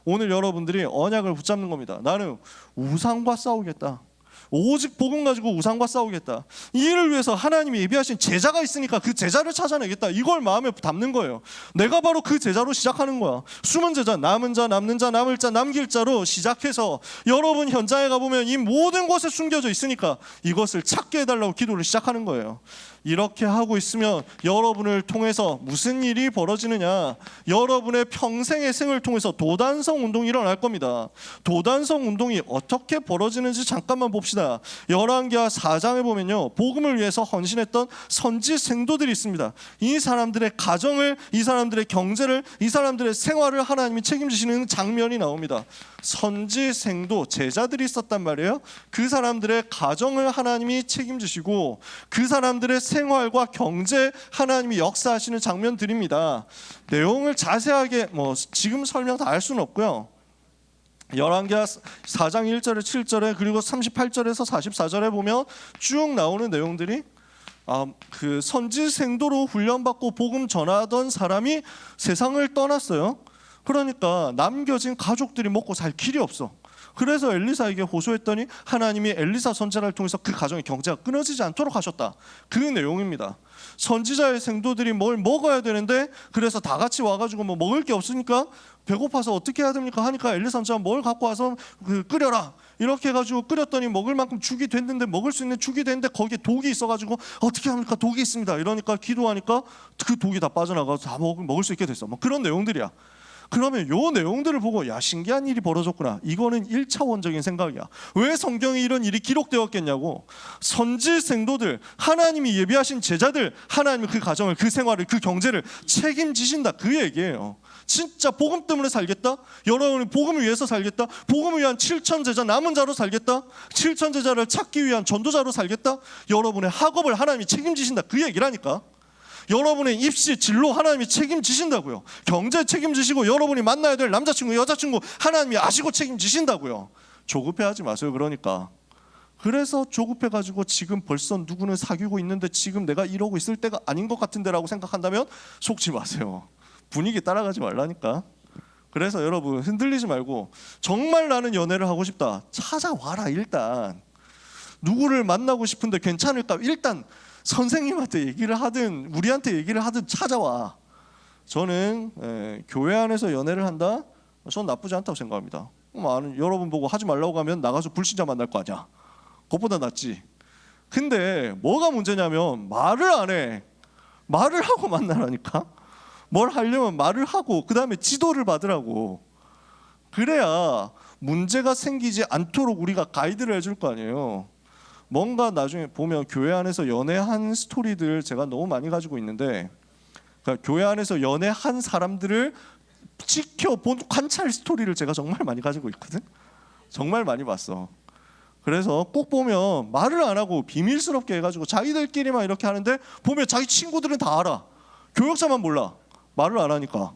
오늘 여러분들이 언약을 붙잡는 겁니다. 나는 우상과 싸우겠다. 오직 복음 가지고 우상과 싸우겠다. 이 일을 위해서 하나님이 예비하신 제자가 있으니까 그 제자를 찾아내겠다. 이걸 마음에 담는 거예요. 내가 바로 그 제자로 시작하는 거야. 숨은 제자, 남은 자, 남는 자, 남을 자, 남길 자로 시작해서 여러분 현장에 가보면 이 모든 곳에 숨겨져 있으니까 이것을 찾게 해달라고 기도를 시작하는 거예요. 이렇게 하고 있으면 여러분을 통해서 무슨 일이 벌어지느냐? 여러분의 평생의 생을 통해서 도단성 운동이 일어날 겁니다. 도단성 운동이 어떻게 벌어지는지 잠깐만 봅시다. 열왕기하 4장에 보면요, 복음을 위해서 헌신했던 선지 생도들이 있습니다. 이 사람들의 가정을, 이 사람들의 경제를, 이 사람들의 생활을 하나님이 책임지시는 장면이 나옵니다. 선지 생도 제자들이 있었단 말이에요. 그 사람들의 가정을 하나님이 책임지시고 그 사람들의 생활과 경제 하나님이 역사하시는 장면들입니다. 내용을 자세하게 지금 설명 다 할 수는 없고요. 열왕기하 4장 1절에 7절에 그리고 38절에서 44절에 보면 쭉 나오는 내용들이 그 선지 생도로 훈련받고 복음 전하던 사람이 세상을 떠났어요. 그러니까 남겨진 가족들이 먹고 살 길이 없어. 그래서 엘리사에게 호소했더니 하나님이 엘리사 선지자를 통해서 그 가정의 경제가 끊어지지 않도록 하셨다. 그 내용입니다. 선지자의 생도들이 뭘 먹어야 되는데 그래서 다 같이 와가지고 먹을 게 없으니까 배고파서 어떻게 해야 됩니까 하니까 엘리사 선지자가 뭘 갖고 와서 끓여라. 이렇게 해가지고 끓였더니 먹을 만큼 죽이 됐는데, 먹을 수 있는 죽이 됐는데 거기에 독이 있어가지고 어떻게 합니까? 독이 있습니다. 이러니까 기도하니까 그 독이 다 빠져나가서 다 먹을 수 있게 됐어. 그런 내용들이야. 그러면 요 내용들을 보고 야, 신기한 일이 벌어졌구나. 이거는 1차원적인 생각이야. 왜 성경에 이런 일이 기록되었겠냐고. 선지 생도들, 하나님이 예비하신 제자들, 하나님이 그 가정을, 그 생활을, 그 경제를 책임지신다. 그 얘기예요. 진짜 복음 때문에 살겠다? 여러분이 복음을 위해서 살겠다? 복음을 위한 7천 제자 남은 자로 살겠다? 7천 제자를 찾기 위한 전도자로 살겠다? 여러분의 학업을 하나님이 책임지신다. 그 얘기라니까. 여러분의 입시, 진로 하나님이 책임지신다고요. 경제 책임지시고 여러분이 만나야 될 남자친구, 여자친구 하나님이 아시고 책임지신다고요. 조급해하지 마세요. 그러니까. 그래서 조급해가지고 지금 벌써 누구는 사귀고 있는데 지금 내가 이러고 있을 때가 아닌 것 같은데 라고 생각한다면 속지 마세요. 분위기 따라가지 말라니까. 그래서 여러분 흔들리지 말고 정말 나는 연애를 하고 싶다. 찾아와라. 일단 누구를 만나고 싶은데 괜찮을까? 일단 선생님한테 얘기를 하든 우리한테 얘기를 하든 찾아와. 저는 교회 안에서 연애를 한다? 전 나쁘지 않다고 생각합니다. 여러분 보고 하지 말라고 하면 나가서 불신자 만날 거 아니야. 그것보다 낫지. 근데 뭐가 문제냐면 말을 안 해. 말을 하고 만나라니까. 뭘 하려면 말을 하고 그 다음에 지도를 받으라고. 그래야 문제가 생기지 않도록 우리가 가이드를 해줄 거 아니에요. 뭔가 나중에 보면 교회 안에서 연애한 스토리들 제가 너무 많이 가지고 있는데, 그러니까 교회 안에서 연애한 사람들을 지켜본 관찰 스토리를 제가 정말 많이 가지고 있거든. 정말 많이 봤어. 그래서 꼭 보면 말을 안 하고 비밀스럽게 해가지고 자기들끼리만 이렇게 하는데 보면 자기 친구들은 다 알아. 교역자만 몰라. 말을 안 하니까.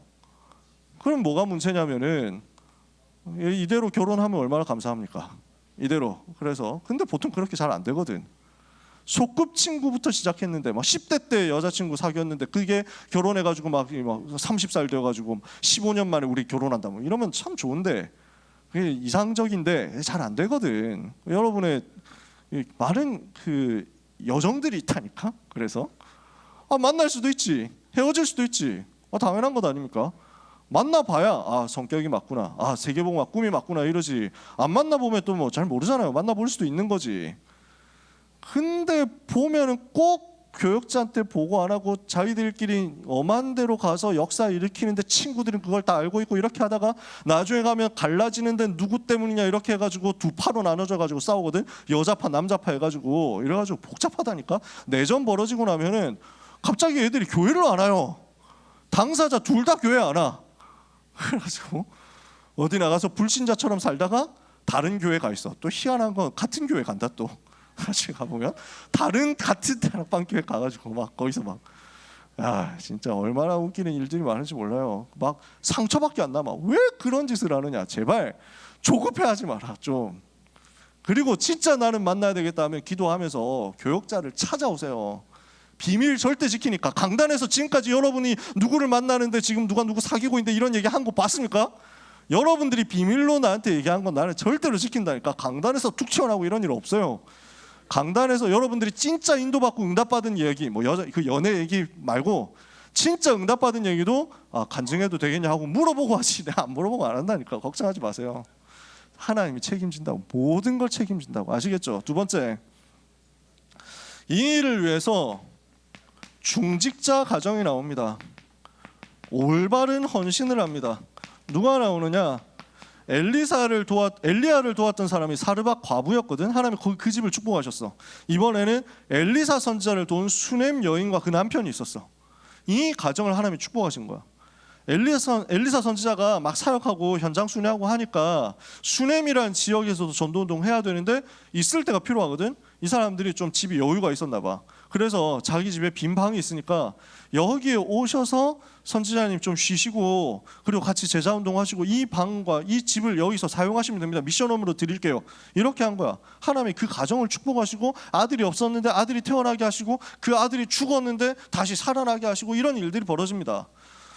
그럼 뭐가 문제냐면은 이대로 결혼하면 얼마나 감사합니까? 이대로. 그래서 근데 보통 그렇게 잘 안 되거든. 소꿉친구부터 시작했는데 막 10대 때 여자친구 사귀었는데 그게 결혼해가지고 막 30살 되어가지고 15년 만에 우리 결혼한다 뭐 이러면 참 좋은데 그게 이상적인데 잘 안 되거든. 여러분의 많은 그 여정들이 있다니까. 그래서 만날 수도 있지, 헤어질 수도 있지. 당연한 것 아닙니까? 만나봐야 성격이 맞구나, 세계복 꿈이 맞구나 이러지. 안 만나보면 또 뭐 잘 모르잖아요. 만나볼 수도 있는 거지. 근데 보면은 꼭 교역자한테 보고 안 하고 자기들끼리 엄한 데로 가서 역사 일으키는데 친구들은 그걸 다 알고 있고 이렇게 하다가 나중에 가면 갈라지는데 누구 때문이냐 이렇게 해가지고 두 파로 나눠져가지고 싸우거든. 여자파 남자파 해가지고 이래가지고 복잡하다니까. 내전 벌어지고 나면은 갑자기 애들이 교회를 안 와요. 당사자 둘 다 교회 안 와. 그래가지고 어디 나가서 불신자처럼 살다가 다른 교회 가 있어. 또 희한한 건 같은 교회 간다 또. 같이 가보면 같은 다락방 교회 가가지고 막 거기서 막 진짜 얼마나 웃기는 일들이 많은지 몰라요. 막 상처밖에 안 남아. 왜 그런 짓을 하느냐. 제발 조급해하지 마라 좀. 그리고 진짜 나는 만나야 되겠다 하면 기도하면서 교역자를 찾아오세요. 비밀 절대 지키니까. 강단에서 지금까지 여러분이 누구를 만나는데 지금 누가 누구 사귀고 있는데 이런 얘기 한 거 봤습니까? 여러분들이 비밀로 나한테 얘기한 건 나는 절대로 지킨다니까. 강단에서 툭 튀어나오고 이런 일 없어요. 강단에서 여러분들이 진짜 인도받고 응답받은 얘기, 뭐 그 연애 얘기 말고 진짜 응답받은 얘기도 간증해도 되겠냐 하고 물어보고 하지. 내가 안 물어보고 안 한다니까. 걱정하지 마세요. 하나님이 책임진다고. 모든 걸 책임진다고. 아시겠죠? 두 번째, 이 일을 위해서 중직자 가정이 나옵니다. 올바른 헌신을 합니다. 누가 나오느냐? 엘리야를 도왔던 사람이 사르밧 과부였거든. 하나님이 그 집을 축복하셨어. 이번에는 엘리사 선지자를 도운 수넴 여인과 그 남편이 있었어. 이 가정을 하나님이 축복하신 거야. 엘리사 선지자가 막 사역하고 현장 순회하고 하니까 수넴이라는 지역에서도 전도운동 해야 되는데 있을 때가 필요하거든. 이 사람들이 좀 집이 여유가 있었나 봐. 그래서 자기 집에 빈 방이 있으니까 여기에 오셔서 선지자님 좀 쉬시고 그리고 같이 제자운동 하시고 이 방과 이 집을 여기서 사용하시면 됩니다. 미션홈으로 드릴게요. 이렇게 한 거야. 하나님이 그 가정을 축복하시고 아들이 없었는데 아들이 태어나게 하시고 그 아들이 죽었는데 다시 살아나게 하시고 이런 일들이 벌어집니다.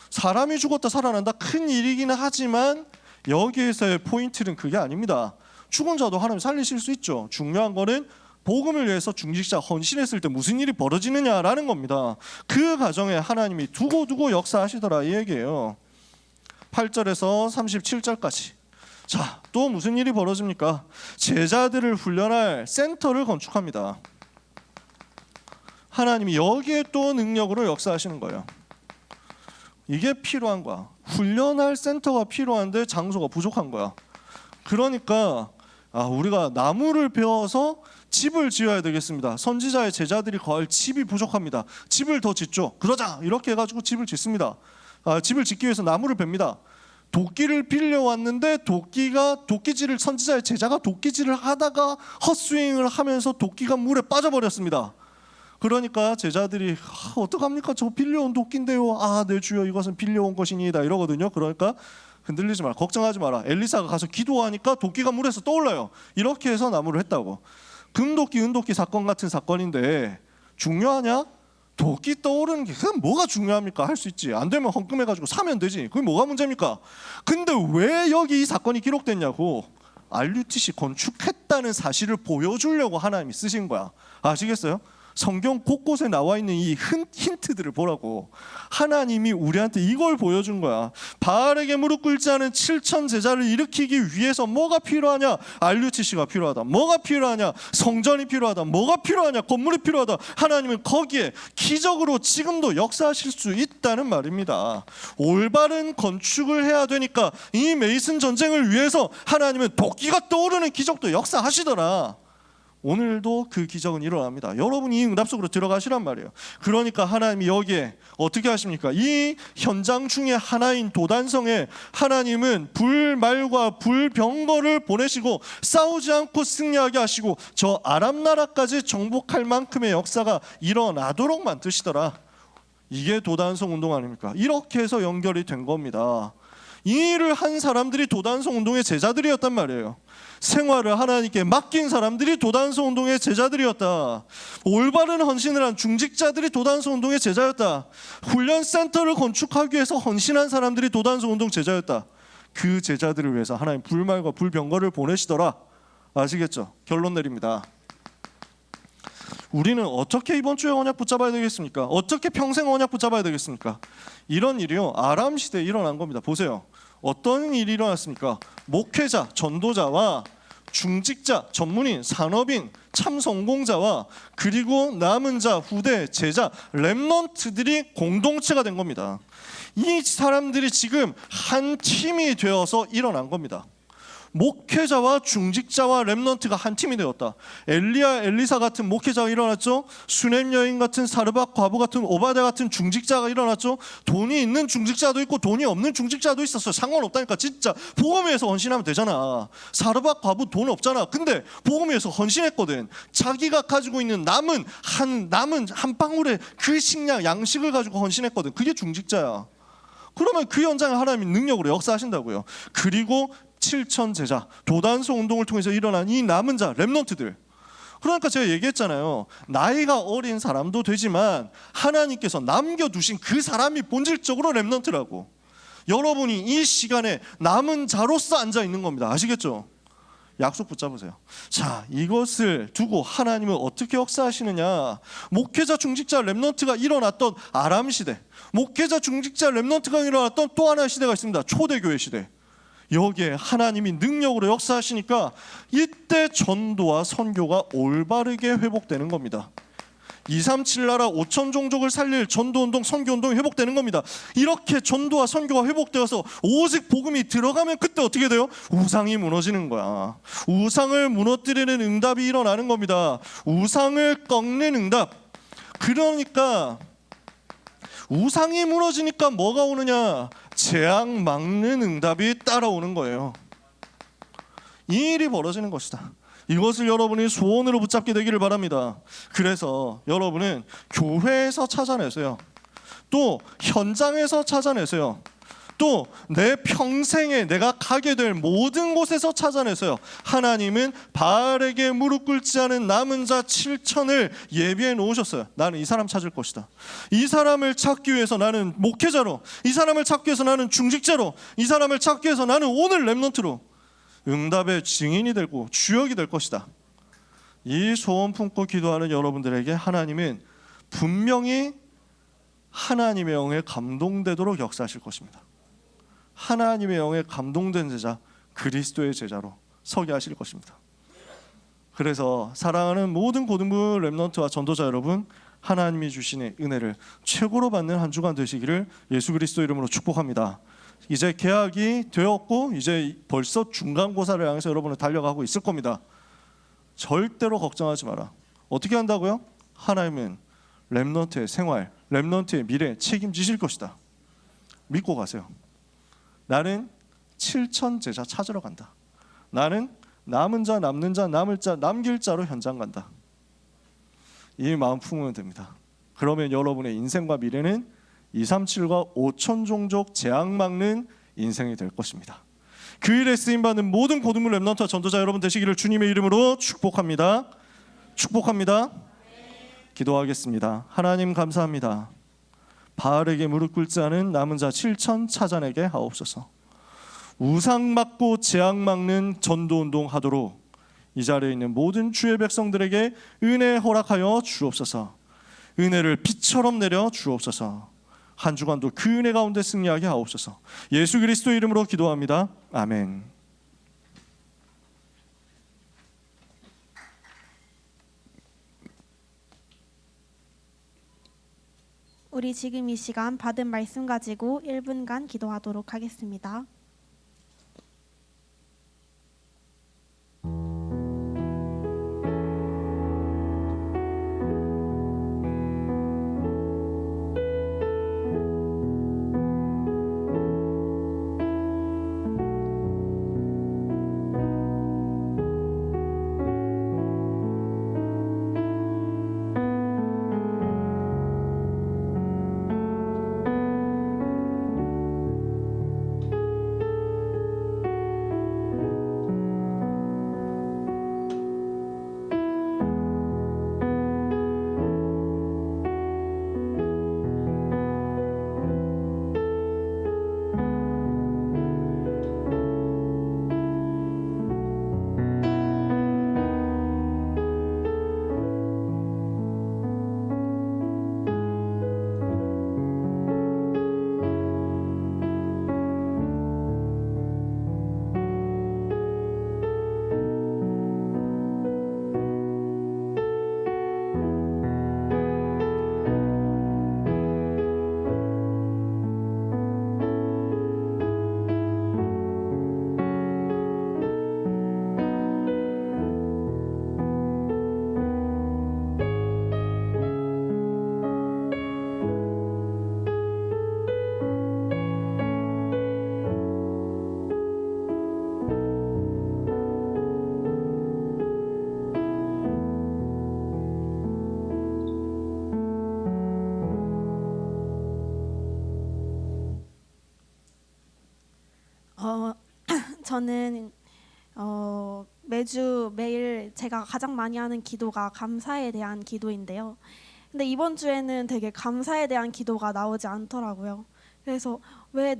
사람이 죽었다 살아난다 큰 일이기는 하지만 여기에서의 포인트는 그게 아닙니다. 죽은 자도 하나님 살리실 수 있죠. 중요한 거는 복음을 위해서 중직자 헌신했을 때 무슨 일이 벌어지느냐라는 겁니다. 그 가정에 하나님이 두고두고 역사하시더라 이 얘기예요. 8절에서 37절까지. 자, 또 무슨 일이 벌어집니까? 제자들을 훈련할 센터를 건축합니다. 하나님이 여기에 또 능력으로 역사하시는 거예요. 이게 필요한 거야. 훈련할 센터가 필요한데 장소가 부족한 거야. 그러니까 우리가 나무를 베어서 집을 지어야 되겠습니다. 선지자의 제자들이 거할 집이 부족합니다. 집을 더 짓죠. 그러자 이렇게 해가지고 집을 짓습니다. 집을 짓기 위해서 나무를 뱁니다. 도끼를 빌려왔는데 도끼질을 선지자의 제자가 도끼질을 하다가 헛스윙을 하면서 도끼가 물에 빠져버렸습니다. 그러니까 제자들이 어떡합니까? 저 빌려온 도끼인데요. 네 주여 이것은 빌려온 것이니이다 이러거든요. 그러니까 흔들리지 마라. 걱정하지 마라. 엘리사가 가서 기도하니까 도끼가 물에서 떠올라요. 이렇게 해서 나무를 했다고. 금도끼 은도끼 사건 같은 사건인데 중요하냐? 도끼 떠오르는 게 그건 뭐가 중요합니까? 할 수 있지. 안 되면 헌금해가지고 사면 되지. 그게 뭐가 문제입니까? 근데 왜 여기 이 사건이 기록됐냐고. RUTC 건축했다는 사실을 보여주려고 하나님이 쓰신 거야. 아시겠어요? 성경 곳곳에 나와 있는 이 힌트들을 보라고. 하나님이 우리한테 이걸 보여준 거야. 바알에게 무릎 꿇지 않은 7천 제자를 일으키기 위해서 뭐가 필요하냐? RUTC가 필요하다. 뭐가 필요하냐? 성전이 필요하다. 뭐가 필요하냐? 건물이 필요하다. 하나님은 거기에 기적으로 지금도 역사하실 수 있다는 말입니다. 올바른 건축을 해야 되니까 이 메이슨 전쟁을 위해서 하나님은 도끼가 떠오르는 기적도 역사하시더라. 오늘도 그 기적은 일어납니다. 여러분이 이 응답 속으로 들어가시란 말이에요. 그러니까 하나님이 여기에 어떻게 하십니까? 이 현장 중에 하나인 도단성에 하나님은 불말과 불병거를 보내시고 싸우지 않고 승리하게 하시고 저 아람 나라까지 정복할 만큼의 역사가 일어나도록 만드시더라. 이게 도단성 운동 아닙니까? 이렇게 해서 연결이 된 겁니다. 이 일을 한 사람들이 도단성 운동의 제자들이었단 말이에요. 생활을 하나님께 맡긴 사람들이 도단성 운동의 제자들이었다. 올바른 헌신을 한 중직자들이 도단성 운동의 제자였다. 훈련센터를 건축하기 위해서 헌신한 사람들이 도단성 운동 제자였다. 그 제자들을 위해서 하나님 불말과 불병거를 보내시더라. 아시겠죠? 결론 내립니다. 우리는 어떻게 이번 주에 언약 붙잡아야 되겠습니까? 어떻게 평생 언약 붙잡아야 되겠습니까? 이런 일이요 아람 시대에 일어난 겁니다. 보세요. 어떤 일이 일어났습니까? 목회자, 전도자와 중직자, 전문인, 산업인, 참성공자와 그리고 남은 자, 후대, 제자, 렘넌트들이 공동체가 된 겁니다. 이 사람들이 지금 한 팀이 되어서 일어난 겁니다. 목회자와 중직자와 렘넌트가 한 팀이 되었다. 엘리야, 엘리사 같은 목회자가 일어났죠. 수넴 여인 같은 사르밧 과부 같은 오바댜 같은 중직자가 일어났죠. 돈이 있는 중직자도 있고 돈이 없는 중직자도 있었어요. 상관없다니까. 진짜 복음 위해서 헌신하면 되잖아. 사르밧 과부 돈 없잖아. 근데 복음 위해서 헌신했거든. 자기가 가지고 있는 남은 한 방울의 그 식량 양식을 가지고 헌신했거든. 그게 중직자야. 그러면 그 현장에 하나님이 능력으로 역사하신다고요. 그리고 7천 제자, 도단소 운동을 통해서 일어난 이 남은 자, 렘넌트들. 그러니까 제가 얘기했잖아요. 나이가 어린 사람도 되지만 하나님께서 남겨두신 그 사람이 본질적으로 렘넌트라고. 여러분이 이 시간에 남은 자로서 앉아 있는 겁니다. 아시겠죠? 약속 붙잡으세요. 자, 이것을 두고 하나님은 어떻게 역사하시느냐. 목회자 중직자 렘넌트가 일어났던 아람 시대, 목회자 중직자 렘넌트가 일어났던 또 하나의 시대가 있습니다. 초대교회 시대. 여기에 하나님이 능력으로 역사하시니까 이때 전도와 선교가 올바르게 회복되는 겁니다. 237 나라 5천 종족을 살릴 전도운동, 선교운동이 회복되는 겁니다. 이렇게 전도와 선교가 회복되어서 오직 복음이 들어가면 그때 어떻게 돼요? 우상이 무너지는 거야. 우상을 무너뜨리는 응답이 일어나는 겁니다. 우상을 꺾는 응답. 그러니까 우상이 무너지니까 뭐가 오느냐? 재앙 막는 응답이 따라오는 거예요. 이 일이 벌어지는 것이다. 이것을 여러분이 소원으로 붙잡게 되기를 바랍니다. 그래서 여러분은 교회에서 찾아내세요. 또 현장에서 찾아내세요. 또 내 평생에 내가 가게 될 모든 곳에서 찾아내세요. 하나님은 바알에게 무릎 꿇지 않은 남은 자 7천을 예비해 놓으셨어요. 나는 이 사람 찾을 것이다. 이 사람을 찾기 위해서 나는 목회자로, 이 사람을 찾기 위해서 나는 중직자로, 이 사람을 찾기 위해서 나는 오늘 렘넌트로 응답의 증인이 되고 주역이 될 것이다. 이 소원 품고 기도하는 여러분들에게 하나님은 분명히 하나님의 영에 감동되도록 역사하실 것입니다. 하나님의 영에 감동된 제자, 그리스도의 제자로 서게 하실 것입니다. 그래서 사랑하는 모든 고등부 렘넌트와 전도자 여러분, 하나님이 주시는 은혜를 최고로 받는 한 주간 되시기를 예수 그리스도 이름으로 축복합니다. 이제 개학이 되었고 이제 벌써 중간고사를 향해서 여러분은 달려가고 있을 겁니다. 절대로 걱정하지 마라. 어떻게 한다고요? 하나님은 렘넌트의 생활, 렘넌트의 미래 책임지실 것이다. 믿고 가세요. 나는 7천 제자 찾으러 간다. 나는 남은 자, 남는 자, 남을 자, 남길 자로 현장 간다. 이 마음 품으면 됩니다. 그러면 여러분의 인생과 미래는 237과 5천 종족 재앙 막는 인생이 될 것입니다. 그 일에 쓰임받는 모든 고등부 렘넌트와 전도자 여러분 되시기를 주님의 이름으로 축복합니다. 축복합니다. 기도하겠습니다. 하나님 감사합니다. 바알에게 무릎 꿇지 않은 남은 자 7천 찾아내게 하옵소서. 우상 막고 재앙 막는 전도운동 하도록 이 자리에 있는 모든 주의 백성들에게 은혜 허락하여 주옵소서. 은혜를 빛처럼 내려 주옵소서. 한 주간도 그 은혜 가운데 승리하게 하옵소서. 예수 그리스도 이름으로 기도합니다. 아멘. 우리 지금 이 시간 받은 말씀 가지고 1분간 기도하도록 하겠습니다. 어, 저는 매일 제가 가장 많이 하는 기도가 감사에 대한 기도인데요. 근데 이번 주에는 되게 감사에 대한 기도가 나오지 않더라고요. 그래서 왜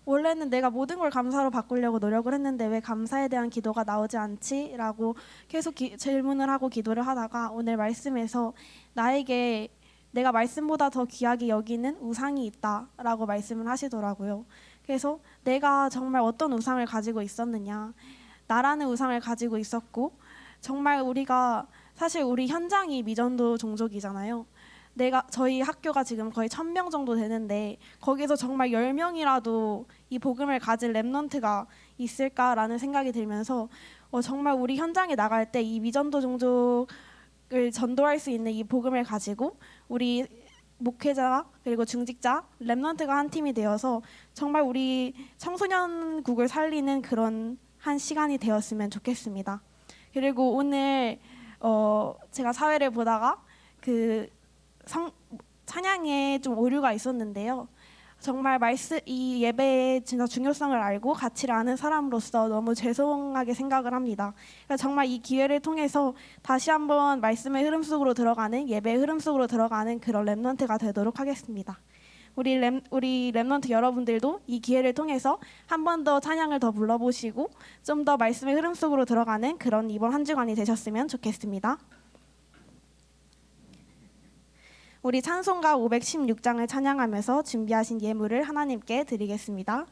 원래는 내가 모든 걸 감사로 바꾸려고 노력을 했는데 왜 감사에 대한 기도가 나오지 않지? 라고 계속 질문을 하고 기도를 하다가 오늘 말씀에서 나에게 내가 말씀보다 더 귀하게 여기는 우상이 있다라고 말씀을 하시더라고요. 그래서 내가 정말 어떤 우상을 가지고 있었느냐, 나라는 우상을 가지고 있었고, 정말 사실 우리 현장이 미전도 종족이잖아요. 저희 학교가 지금 거의 1,000명 정도 되는데 거기서 정말 10명이라도 이 복음을 가질 렘넌트가 있을까라는 생각이 들면서 정말 우리 현장에 나갈 때 이 미전도 종족을 전도할 수 있는 이 복음을 가지고 우리 목회자 그리고 중직자 렘넌트가 한 팀이 되어서 정말 우리 청소년국을 살리는 그런 한 시간이 되었으면 좋겠습니다. 그리고 오늘 제가 사회를 보다가 찬양에 좀 오류가 있었는데요. 정말 이 예배의 진짜 중요성을 알고 가치를 아는 사람으로서 너무 죄송하게 생각을 합니다. 그래서 정말 이 기회를 통해서 다시 한번 말씀의 흐름 속으로 들어가는 예배의 흐름 속으로 들어가는 그런 렘넌트가 되도록 하겠습니다. 우리 렘넌트 여러분들도 이 기회를 통해서 한 번 더 찬양을 더 불러보시고 좀 더 말씀의 흐름 속으로 들어가는 그런 이번 한 주간이 되셨으면 좋겠습니다. 우리 찬송가 516장을 찬양하면서 준비하신 예물을 하나님께 드리겠습니다.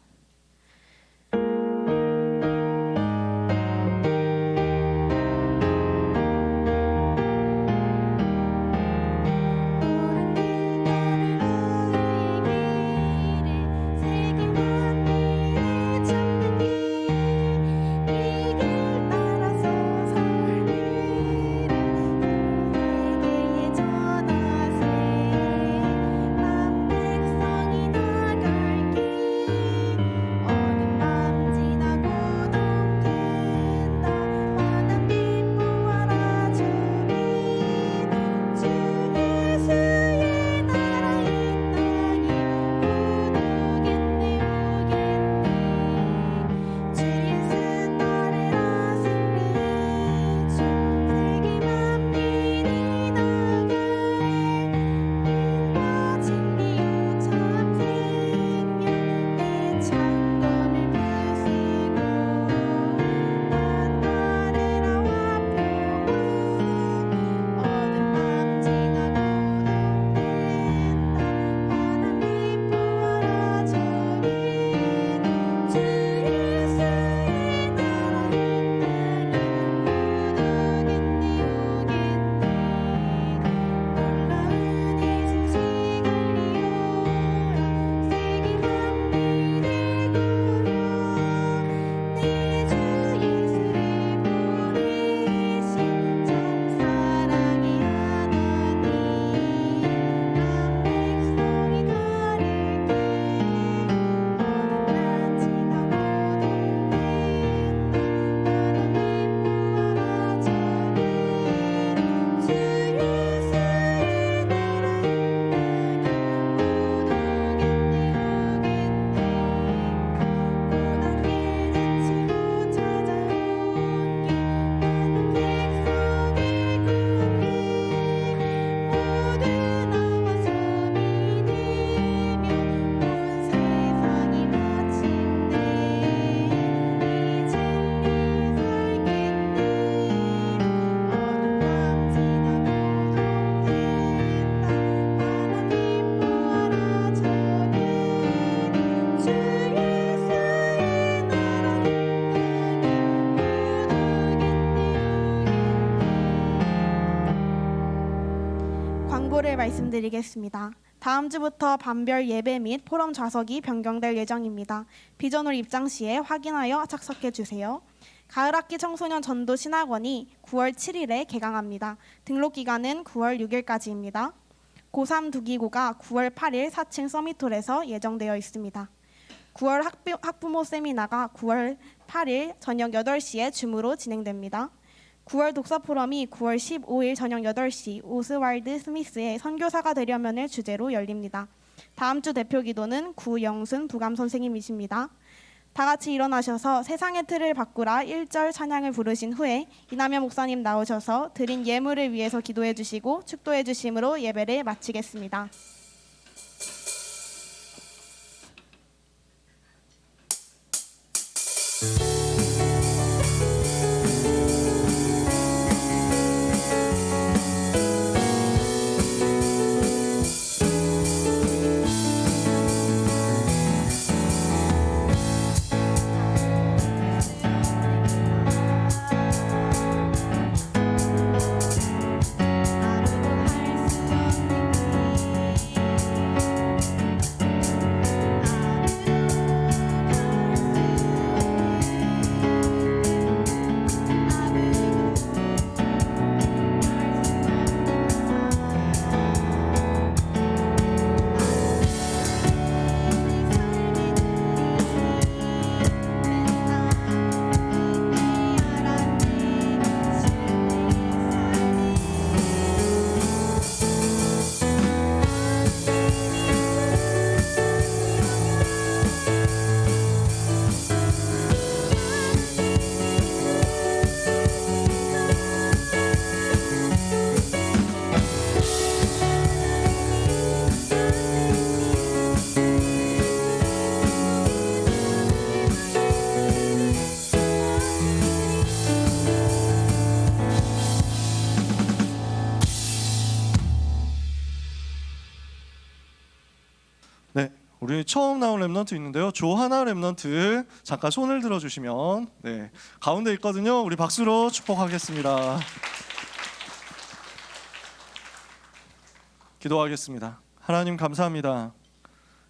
광고를 말씀드리겠습니다. 다음 주부터 반별 예배 및 포럼 좌석이 변경될 예정입니다. 비전홀 입장 시에 확인하여 착석해 주세요. 가을학기 청소년 전도 신학원이 9월 7일에 개강합니다. 등록 기간은 9월 6일까지입니다. 고3 두기고가 9월 8일 4층 서밋홀에서 예정되어 있습니다. 9월 학부모 세미나가 9월 8일 저녁 8시에 줌으로 진행됩니다. 9월 독서 포럼이 9월 15일 저녁 8시 오스왈드 스미스의 선교사가 되려면을 주제로 열립니다. 다음 주 대표 기도는 구영순 부감 선생님이십니다. 다 같이 일어나셔서 세상의 틀을 바꾸라 1절 찬양을 부르신 후에 이남현 목사님 나오셔서 드린 예물을 위해서 기도해 주시고 축도해 주심으로 예배를 마치겠습니다. 네, 우리 처음 나온 랩넌트 있는데요. 조하나 랩넌트 잠깐 손을 들어주시면 네, 가운데 있거든요. 우리 박수로 축복하겠습니다. 기도하겠습니다. 하나님 감사합니다.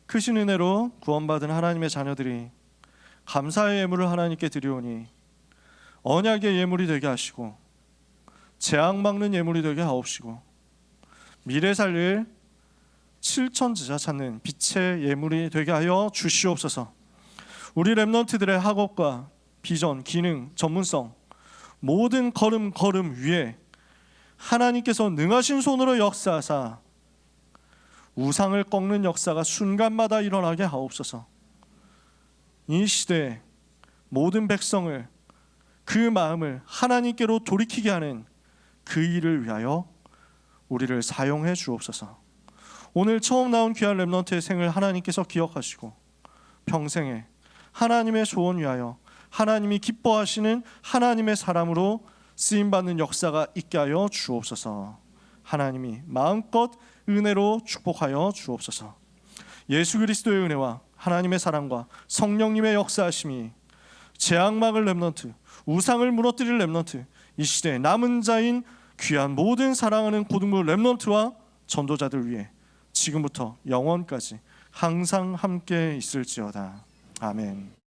크신 은혜로 구원받은 하나님의 자녀들이 감사의 예물을 하나님께 드리오니 언약의 예물이 되게 하시고 재앙 막는 예물이 되게 하옵시고 미래 살릴 실천지자 찾는 빛의 예물이 되게 하여 주시옵소서. 우리 랩넌트들의 학업과 비전, 기능, 전문성 모든 걸음 위에 하나님께서 능하신 손으로 역사하사 우상을 꺾는 역사가 순간마다 일어나게 하옵소서. 이 시대에 모든 백성을 그 마음을 하나님께로 돌이키게 하는 그 일을 위하여 우리를 사용해 주옵소서. 오늘 처음 나온 귀한 랩넌트의 생을 하나님께서 기억하시고 평생에 하나님의 소원 위하여 하나님이 기뻐하시는 하나님의 사람으로 쓰임받는 역사가 있게 하여 주옵소서. 하나님이 마음껏 은혜로 축복하여 주옵소서. 예수 그리스도의 은혜와 하나님의 사랑과 성령님의 역사하심이 재앙 막을 랩넌트, 우상을 무너뜨릴 랩넌트, 이 시대의 남은 자인 귀한 모든 사랑하는 고등부 랩넌트와 전도자들 위해 지금부터 영원까지 항상 함께 있을지어다. 아멘.